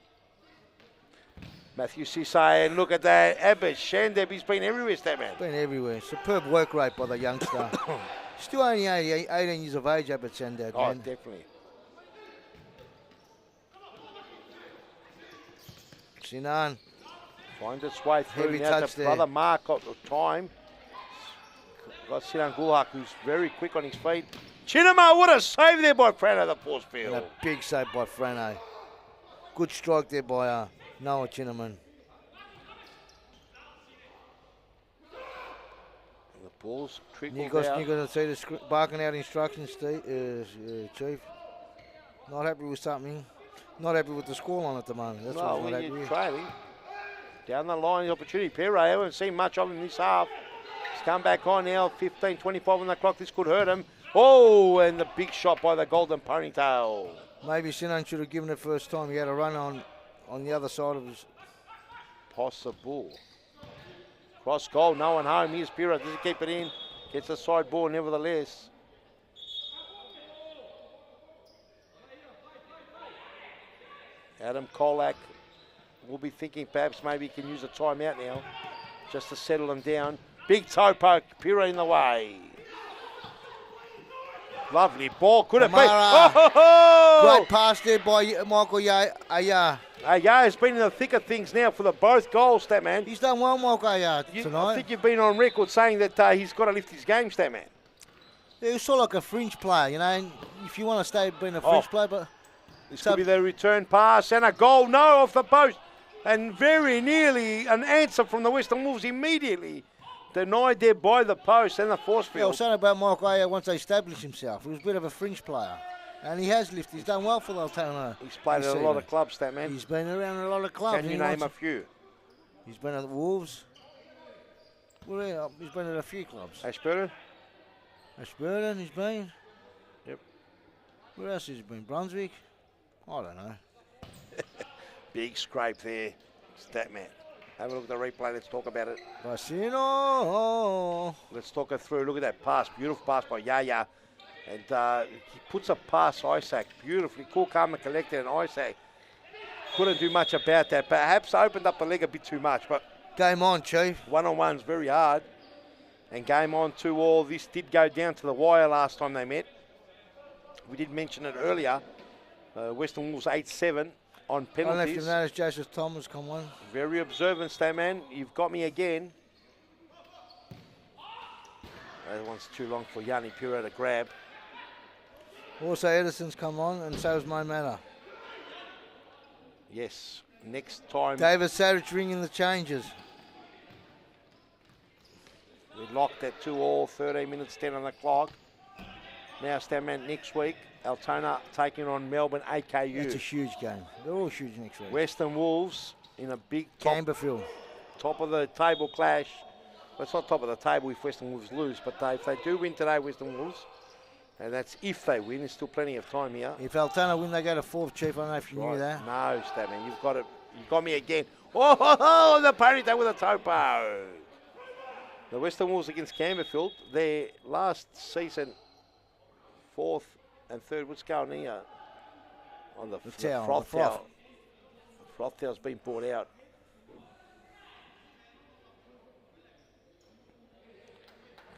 Matthew Cisse, and look at that. Abbas Shandeb, he's been everywhere, that man. Been everywhere. Superb work rate by the youngster. Still only 18 years of age, Abbas Shandeb, Oh, man. definitely. Sinan. Finds its way through. Heavy Now touch to there. Brother Mark got the time. Got Sinan Gulhak, who's very quick on his feet. Chinnama, what a save there by Frano, the force And field. a big save by Frano. Good strike there by Noah Chinnaman. The Ball's trickled Nikos out. to see the barking out instructions, Chief. Not happy with something. Not happy with the scoreline at the moment. That's No, what he's not when happy you're with. trailing. Down the line, the opportunity. Perro, I haven't seen much of him this half. He's come back on now, 15-25 on the clock. This could hurt him. Oh, and the big shot by the Golden Ponytail. Maybe Sinan should have given it first time. He had a run on the other side of his. Possible. Cross goal, no one home. Here's Pira. Does he keep it in? Gets a side ball nevertheless. Adam Kolak will be thinking perhaps maybe he can use a timeout now just to settle him down. Big toe poke. Pira in the way. Lovely ball. Could have been. Oh! Great pass there by Michael Aya. Aya's been in the thick of things now for the both goals, Statman. He's done well, Michael Aya, I tonight. think you've been on record saying that he's got to lift his game, Statman. He was sort of like a fringe player, you know. And if you want to stay being a fringe player, but this could be the return pass and a goal. No, off the post. And very nearly an answer from the Western Wolves immediately. Denied there by the post and the force yeah, I was field. saying about Michael Aya once they established himself. He was a bit of a fringe player. And he has lifted. He's done well for the Altona. He's played at a lot of clubs, Statman. He's been around a lot of clubs. Can you name a few? He's been at the Wolves. Well, he's been at a few clubs. Ashburton? Ashburton, he's been. Yep. Where else has he been? Brunswick? I don't know. Big scrape there, Statman. Have a look at the replay. Let's talk about it. Basino. Let's talk it through. Look at that pass. Beautiful pass by Yaya. And he puts a pass Isaac beautifully. Cool, calm and collected. And Isaac couldn't do much about that. Perhaps opened up the leg a bit too much. But Game on, Chief. one-on-one's very hard. And game on 2-2. This did go down to the wire last time they met. We did mention it earlier. Western Wolves 8-7 on I left him penalties. notice Joseph Thomas come on. Very observant, Stayman. You've got me again. That one's too long for Yanni Puro to grab. Also, Edison's come on, and so is Mo Manor. Yes. Next time David Savage ringing the changes. we locked at 2-2, 13 minutes 10 on the clock. Now, Stayman, next week, Altona taking on Melbourne AKU. It's a huge game. They're all huge next week. Western Wolves in a big Camberfield. top of the table clash. Well, it's not top of the table if Western Wolves lose, but if they do win today, Western Wolves, and that's if they win, there's still plenty of time here. If Altona win, they go to fourth, Chief. I don't know if you Right. knew that. No, Statman, you've got it. You've got me again. Oh, the ponytail with a topo. The Western Wolves against Camberfield, their last season, 4th and 3rd. What's going on here? On the froth towel. The froth towel's been brought out.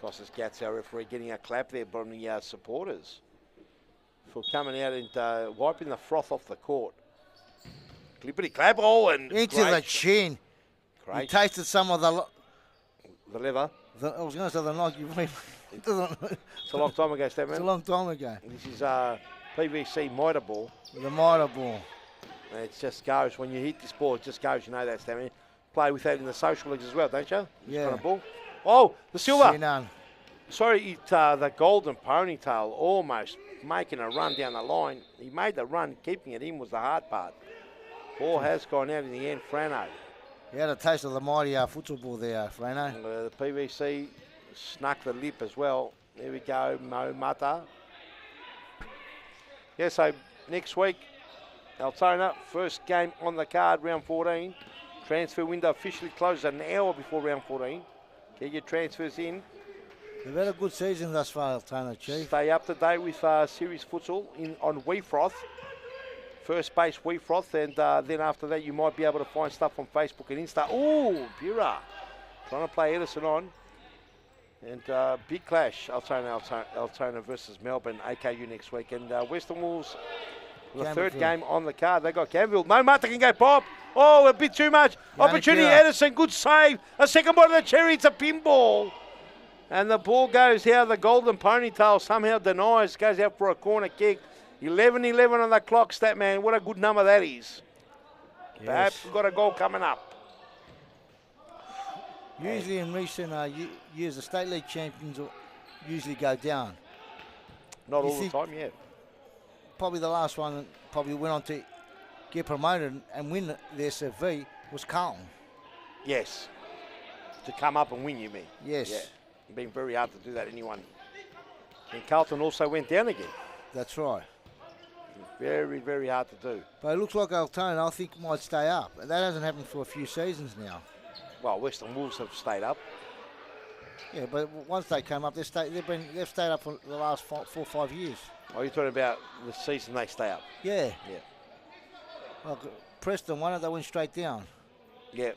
Costas Gats, our referee, getting a clap there from the supporters for coming out and wiping the froth off the court. Clippity clap, and Into great the chin. He Great. tasted some of the leather. I was going to say the knock you went. It's a long time ago, It's a Statman. long time ago. This is PVC mitre ball. The mitre ball. And it just goes, when you hit this ball, it just goes, you know that, Statman. Play with that in the social leagues as well, don't you? This Yeah. kind of ball. Oh, the silver. Sinan. Sorry, the Golden Ponytail almost making a run down the line. He made the run, keeping it in was the hard part. Ball has gone out in the end, Frano. He had a taste of the mighty futsal ball there, Frano. The PVC snuck the lip as well. There we go, Mo Mata. Yeah, so next week, Altona, first game on the card, round 14. Transfer window officially closes an hour before round 14. Get your transfers in. They've had a good season thus far, Altona, Chief. Stay up to date with series futsal on WeFroth. First base WeFroth, and then after that you might be able to find stuff on Facebook and Insta. Ooh, Bura. Trying to play Edison on. And big clash, Altona versus Melbourne, AKU next week. And Western Wolves, the third game on the card. They got Camberfield. Mo Mata can go pop. Oh, a bit too much. Opportunity, Pura. Edison, good save. A second bite of the cherry, it's a pinball. And the ball goes out. The Golden Ponytail somehow denies, goes out for a corner kick. 11-11 on the clock, Statman. What a good number that is. Yes. Perhaps we've got a goal coming up. Usually in recent years, the state league champions will usually go down. Not You all the think- time, yeah. Probably the last one that probably went on to get promoted and win the SFV was Carlton. Yes. To come up and win, you mean? Yes, Yeah. It's been very hard to do that, anyone. And Carlton also went down again. that's right. Very, very hard to do. But it looks like Altona, I think, might stay up. And that hasn't happened for a few seasons now. Well, Western Wolves have stayed up. Yeah, but once they came up, they've stayed up for the last 4 or 5 years. Are you talking about the season they stay up? Yeah. Yeah. Well, Preston won it, they went straight down. Yeah.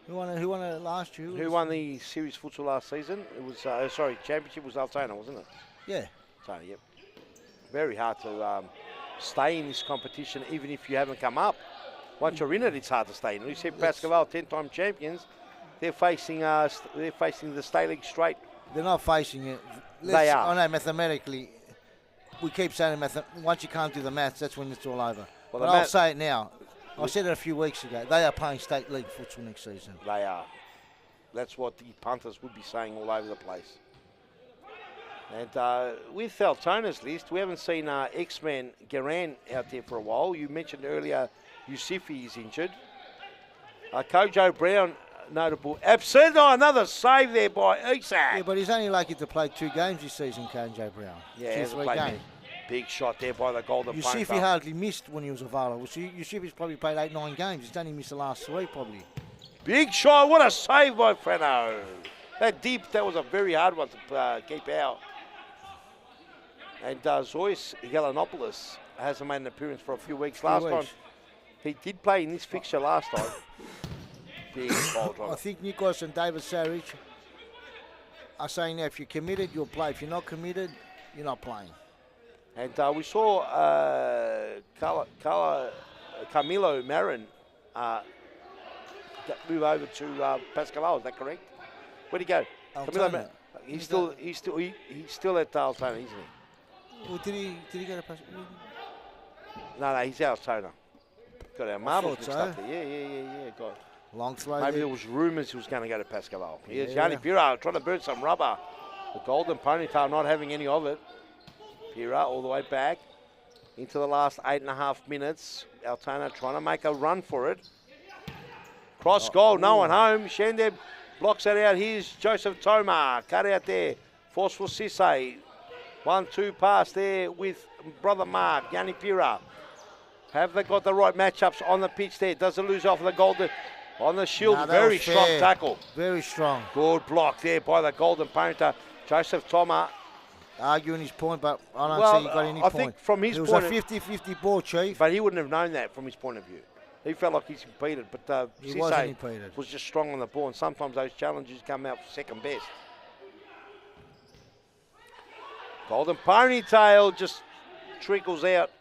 Who won it last year? Who won the series futsal last season? It was, championship was Altona, wasn't it? Yeah. Altona, yep. Very hard to stay in this competition, even if you haven't come up. Once you're in it, it's hard to stay in. You said Pascal, 10-time champions. They're facing the state league straight. They're not facing it. They are. I know mathematically, we keep saying once you can't do the maths, that's when it's all over. Well, but I'll say it now. I said it a few weeks ago. They are playing state league futsal next season. They are. That's what the punters would be saying all over the place. And with Altona's list, we haven't seen X-Man Garan out there for a while. You mentioned earlier Yusufi is injured. Kojo Brown, notable absent. Oh, another save there by Isak. Yeah, but he's only lucky to play 2 games this season, Kojo Brown. Yeah, 2, hasn't 3 played games. many. Big shot there by the Golden Yusufi Panther. hardly missed when he was available. So Yusufi's probably played 8, 9 games. He's only missed the last 3 probably. Big shot. What a save by Freno. That was a very hard one to keep out. And Zois Galanopoulos hasn't made an appearance for a few weeks. Last time, he did play in this fixture last time. Big fault on I it. think Nikos and David Sarich are saying that if you're committed, you'll play. If you're not committed, you're not playing. And we saw Camilo Marin move over to Pascal. Is that correct? Where'd he go? Altona. Camilo Marin. He's still at Altona, isn't he? Well, did he go to Pascal? No, he's Altona. Got our marbles thought mixed so. up there. Yeah. Got. Long throw Maybe there. there was rumours he was going to go to Pascal. Here's Yeah. Yanni Pira trying to burn some rubber. The Golden Ponytail not having any of it. Pira all the way back into the last 8.5 minutes. Altona trying to make a run for it. Cross goal, no one home. Shandeb blocks that out. Here's Joseph Toma. Cut out there. Forceful Sisse. 1-2 pass there with brother Mark. Yanni Pira. Have they got the right matchups on the pitch there? Does it lose off the Golden? On the shield, Nah, that very was strong fair. tackle. Very strong. Good block there by the Golden Panther. Joseph Toma. Arguing his point, but I don't Well, see he got any I point. think from his it was point a of- 50-50 ball, Chief. But he wouldn't have known that from his point of view. He felt like he's competed, but He Sisse wasn't impeded. was just strong on the ball, and sometimes those challenges come out for second best. Golden Ponytail just trickles out.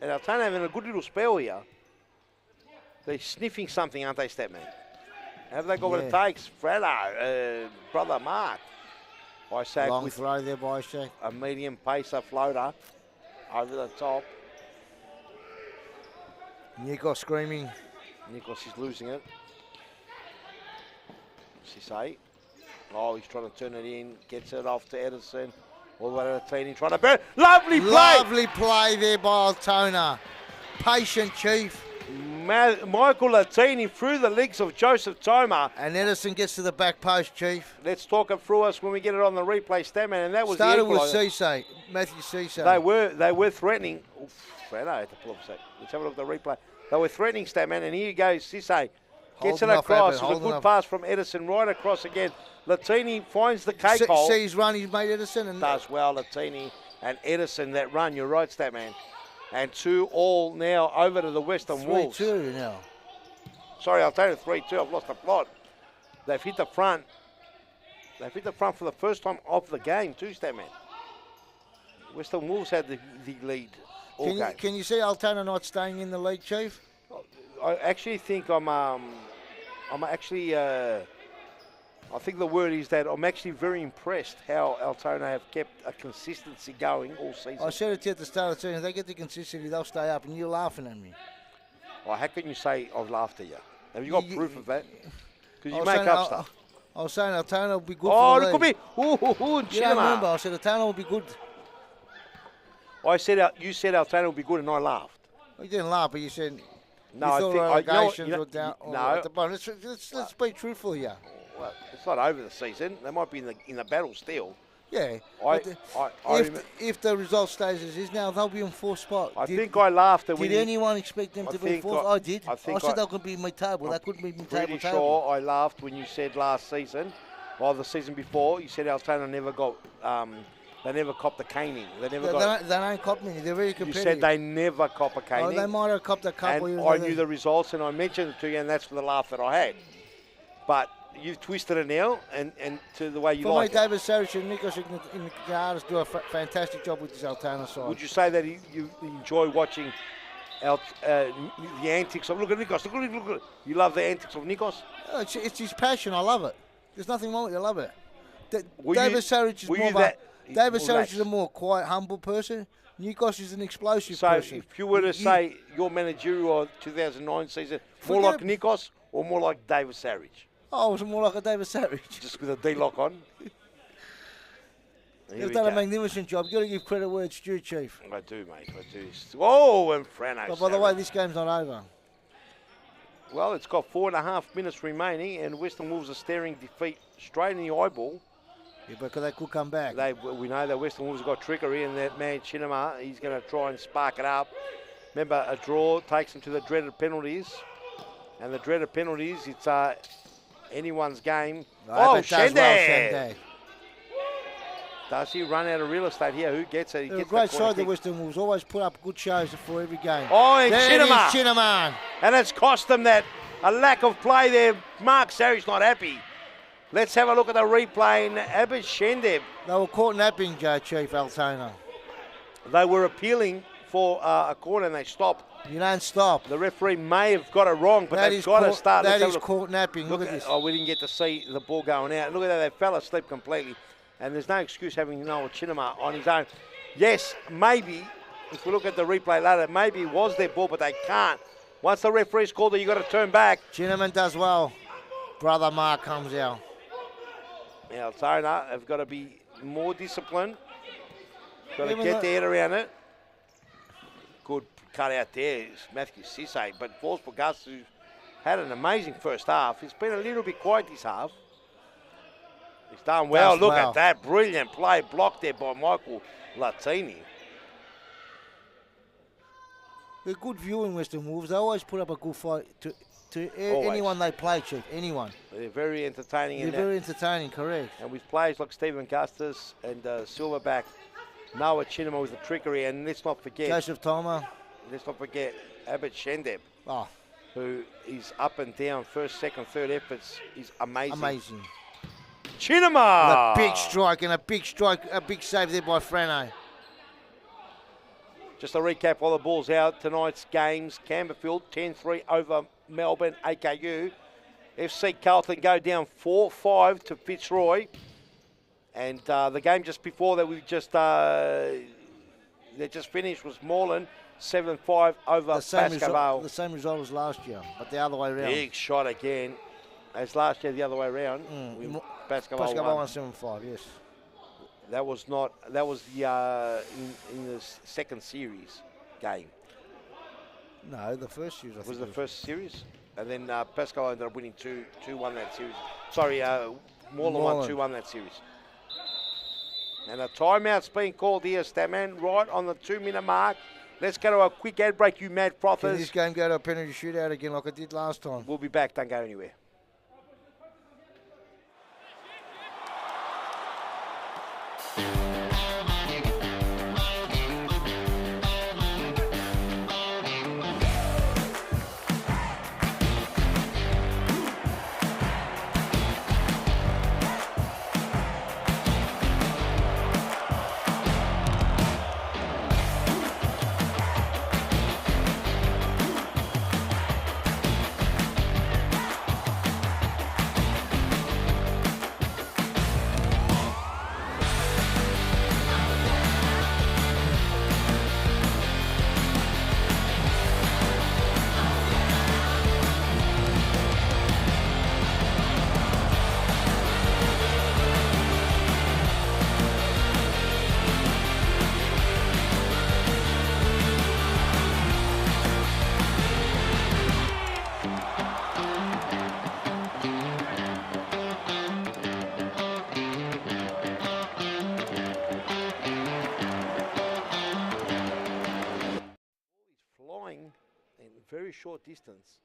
And Altona having a good little spell here. They're sniffing something, aren't they, Statman? Have they got what it Yeah. takes? Fredo, brother Mark. Isaac Long with throw there by Isaac. a medium pacer floater over the top. Nico screaming. Nikos is losing it. Sisse. Oh, he's trying to turn it in. Gets it off to Edison. All the way to the team. Trying to burn. Lovely play. Lovely play there by Altona. Patient, Chief. Michael Latini through the legs of Joseph Toma. And Edison gets to the back post, Chief. Let's talk it through us when we get it on the replay, Stamman. And that was Started the with equaliser. Cisse, Matthew Cisse. They were threatening. Oof, Fredo had to pull up a sec. Let's have a look at the replay. They were threatening Statman, and here goes Sisse. Gets Holding it off across. Abbott, It's a holding good off. pass from Edison right across again. Latini finds the cake hole. See his run, he's made Edison. And Does well, Latini and Edison, that run. You're right, Statman. And 2-2 now over to the Western Wolves. 3-2 now. Sorry, I'll tell you 3-2. I've lost the plot. They've hit the front. They've hit the front for the first time of the game too, Statman. Western Wolves had the lead all game. Can you see Altona not staying in the league, Chief? I actually think I think the word is that I'm actually very impressed how Altona have kept a consistency going all season. I said it to you at the start of the season. If they get the consistency, they'll stay up, and you're laughing at me. Well, how can you say I've laughed at you? Have you got proof of that? Because I you was make saying, up stuff. I was saying Altona will be good Oh, for the it could league. be. Ooh, You don't remember? Chinema. I said Altona will be good. You said Altona would be good, and I laughed. You didn't laugh, but you said No, you I thought think relegations you know, were down. no. At the bottom. Let's be truthful here. Well, it's not over the season. They might be in the battle still. Yeah. I If the result stays as is now, they'll be in fourth spot. I think I laughed at when Did anyone expect them to be fourth? I did. I said they could be mid-table. They couldn't be mid-table. Pretty sure I laughed when you said last season, or the season before, you said Altona never got. They never copped a caning. They don't cop many. They're very You competitive. said they never cop a caning. Oh, they might have copped a couple. And I knew the results, and I mentioned it to you, and that's the laugh that I had. But you've twisted it now, and to the way you like For me, it. David Sarich and Nikos Ignatis do a fantastic job with this Altona side. Would you say that you enjoy watching the antics of... Look at Nikos. Look at you love the antics of Nikos? Oh, it's his passion. I love it. There's nothing wrong with it. I love it. Were David you- Sarich is were more you of a... that- David more Sarich relaxed? is a more quiet, humble person. Nikos is an explosive So person. if you were to say your managerial 2009 season, more like Nikos or more like David Sarich? Oh, it was more like a David Sarich. Just with a deadlock on? Here He's we done a go. magnificent job. You've got to give credit where it's due, Chief. I do, mate. I do. Whoa, and Frano. But by the way, this game's not over. Well, it's got 4.5 minutes remaining, and Western Wolves are staring defeat straight in the eyeball. Yeah, but they could come back. We know that Western Wolves have got trickery, and that man Chinema, he's going to try and spark it up. Remember, a draw takes him to the dreaded penalties, and the dreaded penalties, it's anyone's game. No, Shende! Does he run out of real estate here? Who gets it? He They're a gets great the corner side, the kick. Western Wolves. Always put up good shows for every game. Oh, and there it is, Chinema. Chinema. And it's cost them that. A lack of play there. Mark Sarich not happy. Let's have a look at the replay in Abid Shendeb. They were caught napping, Chief Altona. They were appealing for a corner and they stopped. You don't stop. The referee may have got it wrong, but That they've is got to caught- start. that Let's have is a look. caught napping. Look at this. Oh, we didn't get to see the ball going out. Look at that. They fell asleep completely. And there's no excuse having Noah Chinema on his own. Yes, maybe, if we look at the replay later, maybe it was their ball, but they can't. Once the referee's called it, you've got to turn back. Chinema does well. Brother Mark comes out. Now, Altona have got to be more disciplined. Got to Even get though- their head around it. Good cut out there, is Matthew Sisse. But Forsberg Gus, who's had an amazing first half, he's been a little bit quiet this half. He's done well. Does Look well. at that brilliant play blocked there by Michael Latini. They're good viewing, Western Wolves. They always put up a good fight to Always. anyone they play, Chief. Anyone. They're very entertaining They're in that. very entertaining, correct. And with players like Stephen Custis and Silverback, Noah Chinema with the trickery, and let's not forget Abbott Shendeb, who is up and down, first, second, third efforts is amazing. Amazing. Chinema! A big strike, a big save there by Frano. Just to recap all the balls out, tonight's games, Camberfield 10-3 over Melbourne AKU. FC Carlton go down 4-5 to Fitzroy. And the game just before that they just finished was Moreland 7-5 over Pasco Vale. The same result as last year, but the other way around. Big shot again. As last year, the other way around. Pasco Vale Pascal won. 7-5, yes. That was the in the second series game. No, the first series. Was the first series? And then Pascal ended up winning 2-1 that series. Sorry, Moreland won 2-1 that series. And a timeout's being called here, Statman, right on the 2-minute mark. Let's go to a quick ad break, you mad Can frothers. this game go to a penalty shootout again like it did last time? We'll be back. Don't go anywhere. very short distance.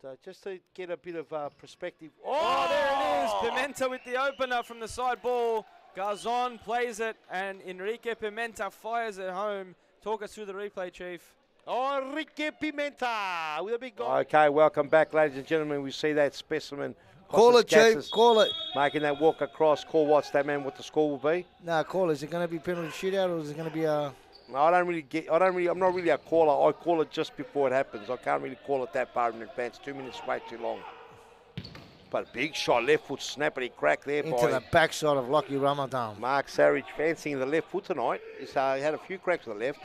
So just to get a bit of perspective. Oh, there it is. Pimenta with the opener from the side ball. Garzon plays it, and Enrique Pimenta fires it home. Talk us through the replay, Chief. Enrique Pimenta with a big goal. Okay, welcome back, ladies and gentlemen. We see that specimen. Call it, Costas Chief. Call it. making that walk across. Call what's that, man? What the score will be? No, call it. Is it going to be penalty shootout or is it going to be a... No, I'm not really a caller. I call it just before it happens. I can't really call it that far in advance. 2 minutes is way too long. But big shot, left foot snappity crack there into the backside of Lucky Ramadan. Mark Sarich fancying the left foot tonight. He's had a few cracks with the left.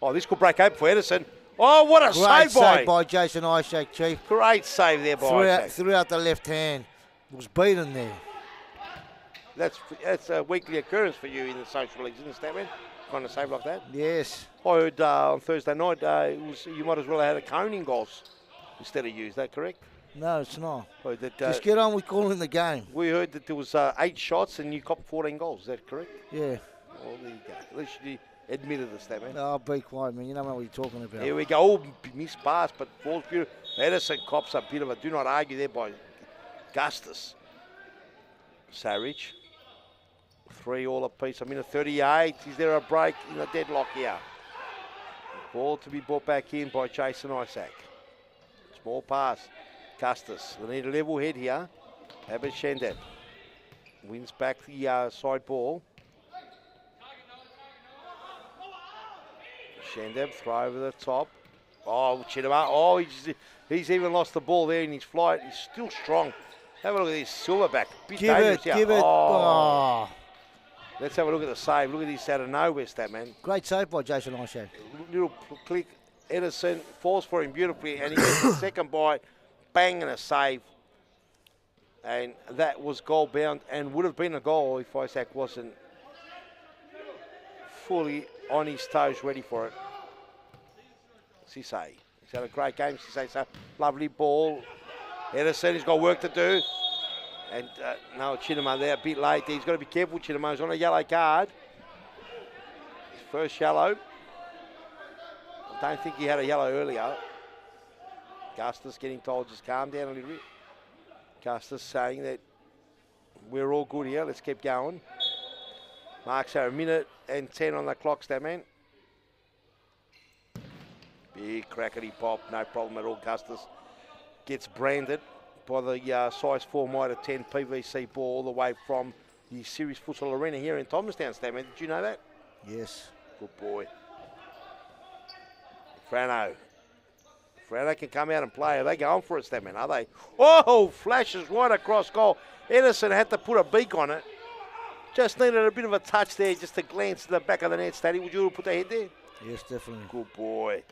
Oh, this could break open for Edison. Oh, what a Great save by Jason Ishak, Chief. Great save there by Ishak. Threw out the left hand. Was beaten there. That's a weekly occurrence for you in the social leagues, isn't it, Statman? Kind of save like that. Yes. I heard on Thursday night you might as well have had a cone in goals instead of you. Is that correct? No, it's not. That, just get on with calling the game. We heard that there was 8 shots and you copped 14 goals. Is that correct? Yeah. Well, there you go. At least you admitted this, that, man. Oh, be quiet, man. You know what you're talking about. Here we go. Oh, missed pass, but falls beautiful. Edison cops a bit of a do not argue there by Gustus. Sarich. 3 all apiece. I'm in a 38. Is there a break in the deadlock here? Ball to be brought back in by Jason Isaac. Small pass. Gustus. They need a level head here. Abed Shendeb wins back the side ball. Shendeb throw over the top. Oh, Chidama. Oh, he's even lost the ball there in his flight. He's still strong. Have a look at this Silverback. Give it. Oh. Let's have a look at the save. Look at this out of nowhere, stat man. Great save by Jason Ishak. Little click. Edison falls for him beautifully, and he gets the second bite. Bang, and a save. And that was goal bound and would have been a goal if Isaac wasn't fully on his toes, ready for it. Cisse. He's had a great game, Cisse. So lovely ball. Edison, he's got work to do. And no, Chidama there, a bit late. He's got to be careful, Chidama. He's on a yellow card. His first yellow. I don't think he had a yellow earlier. Gustus getting told just calm down a little bit. Gustus saying that we're all good here. Let's keep going. Marks are 1:10 on the clock, that man. Big crackety pop, no problem at all. Gustus gets branded by the size 4 mitre 10 PVC ball all the way from the Series Futsal Arena here in Thomastown, Statman. Did you know that? Yes. Good boy. Frano can come out and play. Are they going for it, Statman? Are they? Oh, flashes right across goal. Edison had to put a beak on it. Just needed a bit of a touch there just to glance to the back of the net, Statty. Would you have put the head there? Yes, definitely. Good boy.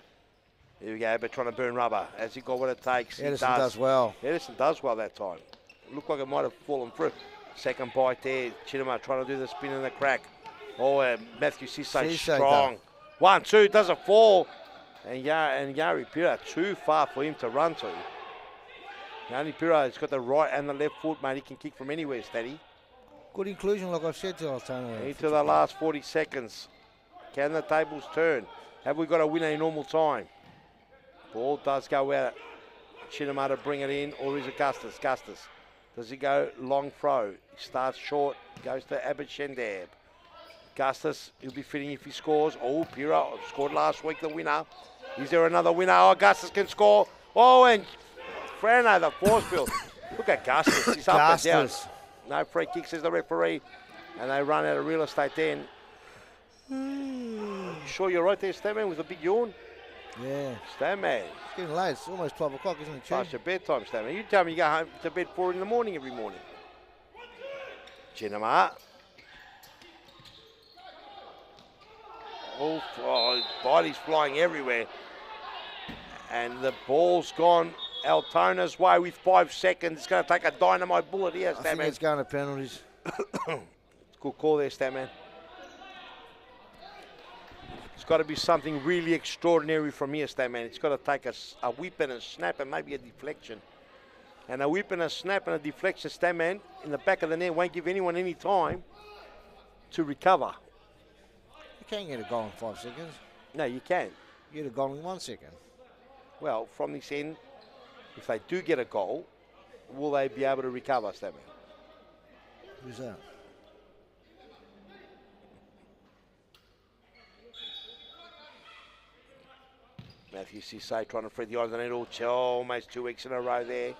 Here we go, but trying to burn rubber. Has he got what it takes? Edison does well. Edison does well that time. Looked like it might have fallen through. Second bite there. Chidama trying to do the spin in the crack. Oh, Matthew Cisse strong. 1-2, doesn't fall. And Yari Pira too far for him to run to. Yari Pira has got the right and the left foot, mate. He can kick from anywhere, Steady. Good inclusion, like I've said to Altona. Into the last 40 seconds. Can the tables turn? Have we got a winner in normal time? Ball does go out. Chidama to bring it in, or is it Gustus? Gustus. Does he go long throw? He starts short, goes to Abed Shendab. Gustus, he'll be fitting if he scores. Oh, Pira scored last week, the winner. Is there another winner? Oh, Gustus can score. Oh, and Frano, the force field. Look at Gustus. He's up and down. No free kick, says the referee. And they run out of real estate then. You sure you're right there, Statman, with a big yawn? Yeah. Statman. It's getting late. It's almost 12 o'clock, isn't it, Chief? Past your bedtime, Statman. You tell me you go home to bed 4 in the morning every morning. Chidama. Oh, body's flying everywhere. And the ball's gone Altona's way with 5 seconds. It's going to take a dynamite bullet here, Statman. I think it's going to penalties. Good call there, Statman. It's got to be something really extraordinary from here, Statman. It's got to take a whip and a snap and maybe a deflection. And a whip and a snap and a deflection, Statman, in the back of the net won't give anyone any time to recover. You can't get a goal in 5 seconds. No, you can't. You get a goal in 1 second. Well, from this end, if they do get a goal, will they be able to recover, Statman? Who's that? Matthew Cisse trying to free the eyes on it all. Almost 2 weeks in a row there.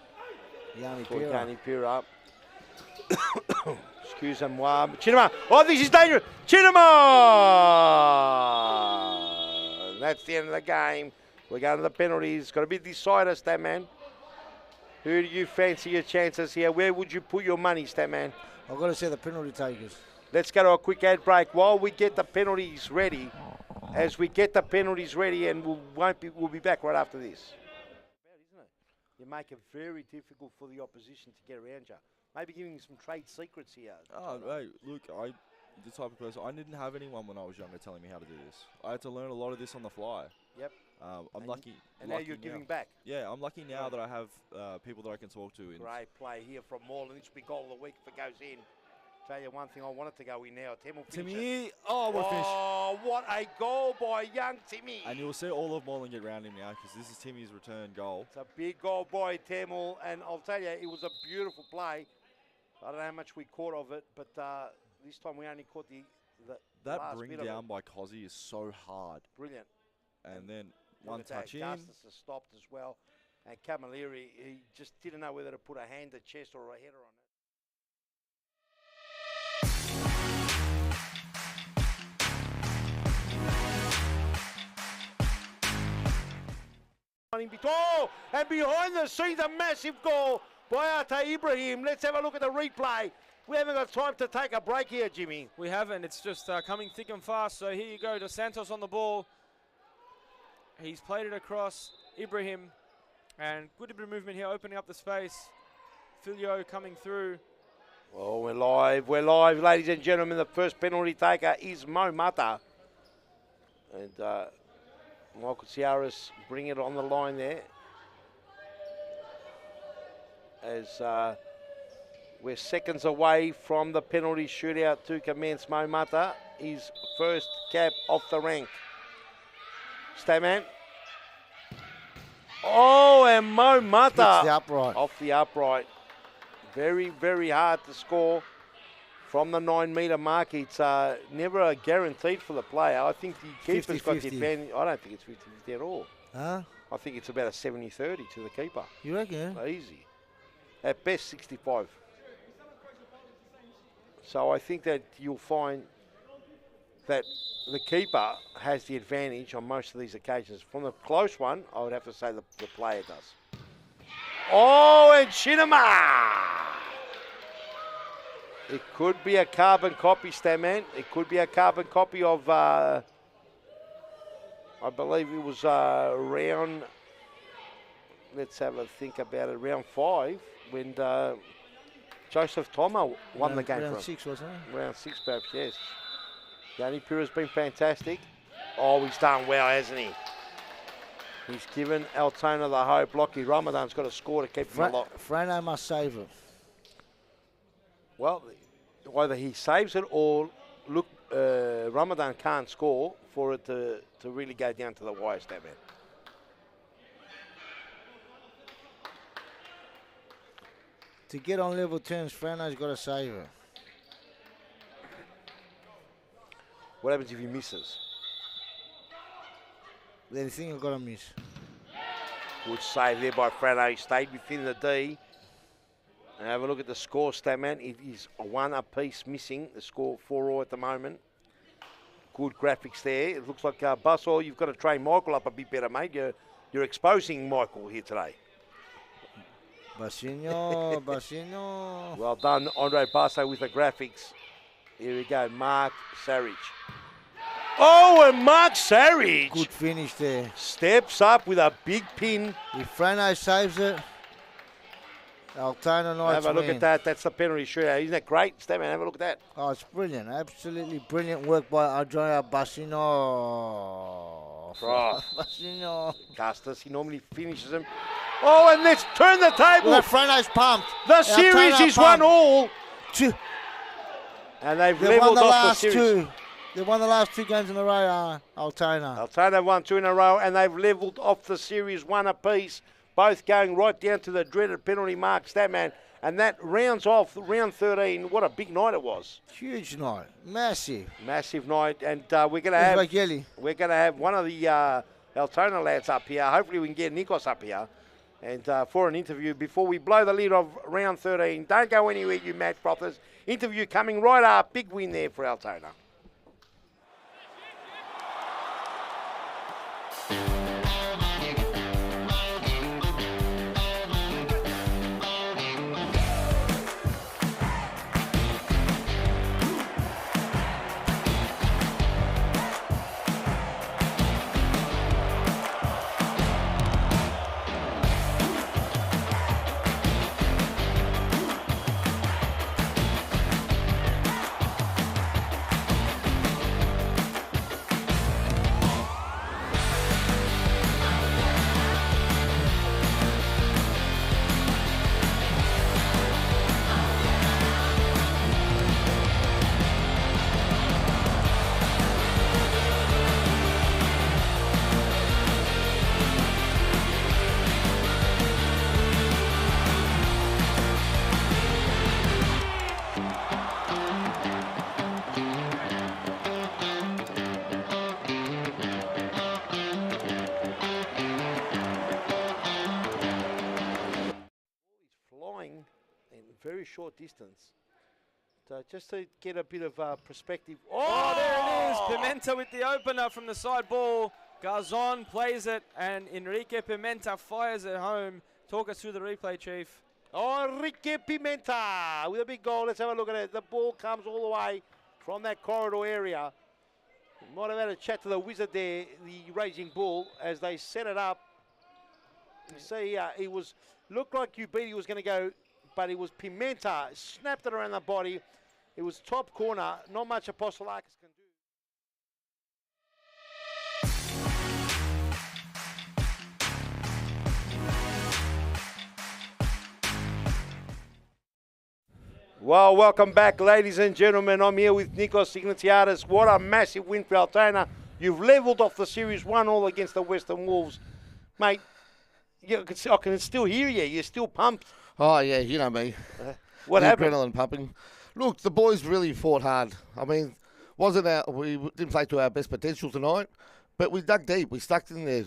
Yanni For Pira. Yanni Pira. Excuse-moi. Chinema. Oh, this is dangerous. Chinema! That's the end of the game. We're going to the penalties. It's got to be decided, Statman. Who do you fancy your chances here? Where would you put your money, Statman? I've got to say the penalty takers. Let's go to a quick ad break while we get the penalties ready. As we get the penalties ready, and we'll be back right after this. Isn't it? You make it very difficult for the opposition to get around you. Maybe giving some trade secrets here. Oh, hey, look, the type of person, I didn't have anyone when I was younger telling me how to do this. I had to learn a lot of this on the fly. Yep. I'm lucky. And now you're giving back. Yeah, I'm lucky now that I have people that I can talk to. Great play here from Moreland. This will be goal of the week if it goes in. Tell you one thing, I want it to go in now. Tim will finish it. Timmy, oh, what a finish. Oh, what a goal by young Timmy. And you'll see all of Moreland get round him now because this is Timmy's return goal. It's a big goal by Tamil, and I'll tell you, it was a beautiful play. I don't know how much we caught of it, but this time we only caught the That last bring bit of down it. by Cozzy is so hard. Brilliant. And then Look one at that. touch in. Augustus has stopped as well. And Camilleri, he just didn't know whether to put a hand, a chest, or a header on it. Oh, and behind the scenes, a massive goal by Arte Ibrahim. Let's have a look at the replay. We haven't got time to take a break here, Jimmy. We haven't. It's just coming thick and fast. So here you go. Dos Santos on the ball. He's played it across. Ibrahim. And good movement here, opening up the space. Filio coming through. Oh, we're live, ladies and gentlemen. The first penalty taker is Mo Mata. And Michael Ciaras bring it on the line there. As we're seconds away from the penalty shootout to commence. Mo Mata, his first cap off the rank. Statman. Oh, and Mo Mata Hits the upright. off the upright. Very, very hard to score from the 9 metre mark. It's never a guaranteed for the player. I think the keeper's got the 50-50. advantage. I don't think it's 50-50 at all. Huh? I think it's about a 70-30 to the keeper. You reckon? Easy. At best, 65. So I think that you'll find that the keeper has the advantage on most of these occasions. From the close one, I would have to say the player does. Oh, and Shinema! It could be a carbon copy, Statman. It could be a carbon copy of, I believe it was round, let's have a think about it, round 5, when Joseph Thomas won the game for him. Round 6, wasn't it? Round 6, perhaps, yes. Yanni Pira's been fantastic. Oh, he's done well, hasn't he? He's given Altona the hope. Lockie Ramadan's got a score to keep him alive. Frano must save it. Well, either he saves it or, look, Ramadan can't score for it to really go down to the wire, Statman. To get on level terms, Frano's got to save it. What happens if he misses? Then the thing I've got to miss. Good save there by Frano. He stayed within the D. And have a look at the score, Statman. It is a 1 apiece missing. The score 4-4 at the moment. Good graphics there. It looks like Bussell, you've got to train Michael up a bit better, mate. You're exposing Michael here today. Basino, Basino. Well done, Andre Basso with the graphics. Here we go, Mark Sarich. Oh, and Mark Sarich Good finish there. steps up with a big pin. If Frano saves it, Altona Knights Have a look win. at that. That's the penalty shootout. Isn't that great, Statman? Have a look at that. Oh, it's brilliant. Absolutely brilliant work by Andrea Basino. Right. Basino. Custis, he normally finishes them. Oh, and let's turn the table. Well, Frano's pumped. The series Altona is 1 pumped. all. Two. And they've They won levelled the off the last series. two. They won the last 2 games in a row, Altona. Altona won 2 in a row, and they've levelled off the series 1 apiece, both going right down to the dreaded penalty mark, Statman. And that rounds off round 13. What a big night it was. Huge night. Massive. Massive night. And we're going to have one of the Altona lads up here. Hopefully we can get Nikos up here and for an interview before we blow the lid of round 13. Don't go anywhere, you match frothers. Interview coming right up. Big win there for Altona. Very short distance. So just to get a bit of perspective. Oh, there it is. Pimenta with the opener from the side ball. Garzon plays it, and Enrique Pimenta fires it home. Talk us through the replay, Chief. Oh, Enrique Pimenta with a big goal. Let's have a look at it. The ball comes all the way from that corridor area. Might have had a chat to the wizard there, the Raging Bull, as they set it up. You see, he looked like Ubidi was going to go, but it was Pimenta, snapped it around the body. It was top corner, not much Apostolakis can do. Well, welcome back, ladies and gentlemen. I'm here with Nikos Ignatiadis. What a massive win for Altona. You've levelled off the series 1-1 against the Western Wolves. Mate, I can still hear you. You're still pumped. Oh, yeah, you know me. What the happened? Adrenaline pumping. Look, the boys really fought hard. I mean, we didn't play to our best potential tonight, but we dug deep. We stuck in there.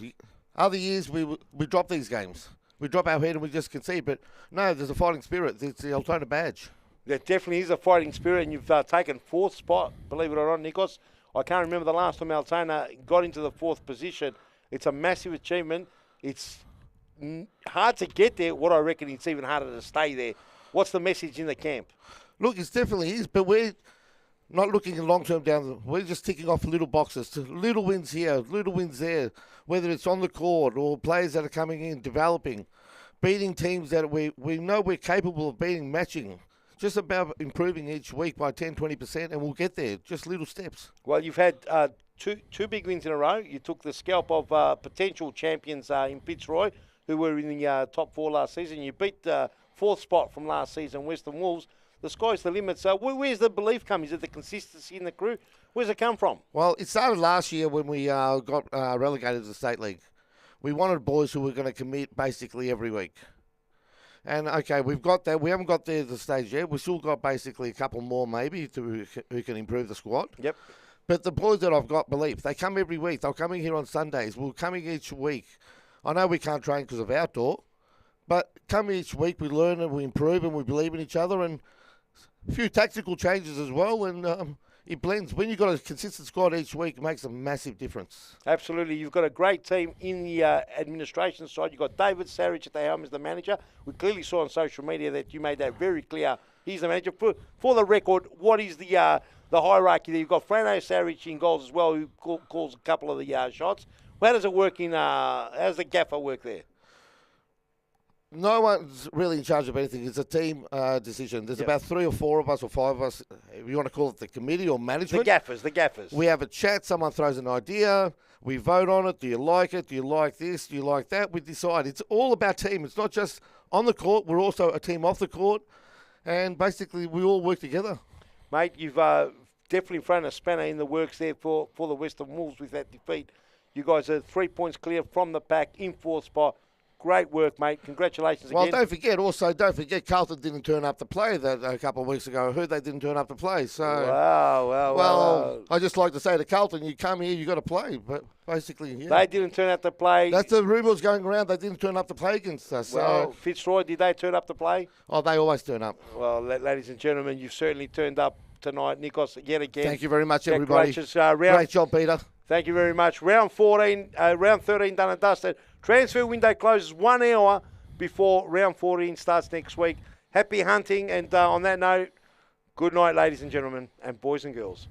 Other years, we drop these games. We drop our head and we just concede. But no, there's a fighting spirit. It's the Altona badge. There definitely is a fighting spirit, and you've taken 4th spot, believe it or not, Nikos. I can't remember the last time Altona got into the 4th position. It's a massive achievement. It's hard to get there. What I reckon, it's even harder to stay there. What's the message in the camp? Look, it definitely is, but we're not looking long-term down. We're just ticking off little boxes, little wins here, little wins there, whether it's on the court or players that are coming in, developing, beating teams that we know we're capable of beating, matching. Just about improving each week by 10, 20%, and we'll get there. Just little steps. Well, you've had two big wins in a row. You took the scalp of potential champions in Fitzroy, who were in the top 4 last season. You beat the 4th spot from last season, Western Wolves. The sky's the limit. So where's the belief come? Is it the consistency in the crew? Where's it come from? Well, it started last year when we got relegated to the State League. We wanted boys who were going to commit basically every week. And, okay, we've got that. We haven't got there to the stage yet. We've still got basically a couple more maybe who can improve the squad. Yep. But the boys that I've got belief, they come every week. They're coming here on Sundays. We're coming each week. I know we can't train because of outdoor, but come each week, we learn and we improve and we believe in each other, and a few tactical changes as well, and it blends. When you've got a consistent squad each week, it makes a massive difference. Absolutely. You've got a great team in the administration side. You've got David Sarich at the helm as the manager. We clearly saw on social media that you made that very clear. He's the manager. For the record, what is the hierarchy there? You've got Frano Sarich in goals as well, who calls a couple of the shots. How does it work how does the gaffer work there? No one's really in charge of anything. It's a team decision. There's about 3 or 4 of us or 5 of us. If you want to call it the committee or management. The gaffers. We have a chat. Someone throws an idea. We vote on it. Do you like it? Do you like this? Do you like that? We decide. It's all about team. It's not just on the court. We're also a team off the court. And basically, we all work together. Mate, you've definitely thrown a spanner in the works there for the Western Wolves with that defeat. You guys are 3 points clear from the pack in 4th spot. Great work, mate. Congratulations Well, again. don't forget, Carlton didn't turn up to play that a couple of weeks ago. I heard they didn't turn up to play. So, Wow. I just like to say to Carlton, you come here, you got to play. But basically, yeah. They didn't turn up to play. That's the rumours going around. They didn't turn up to play against us. Well, Fitzroy, did they turn up to play? Oh, they always turn up. Well, ladies and gentlemen, you've certainly turned up tonight, Nikos, yet again. Thank you very much, everybody. Great job, Peter. Thank you very much. Round 13 done and dusted. Transfer window closes 1 hour before round 14 starts next week. Happy hunting, and on that note, good night, ladies and gentlemen, and boys and girls.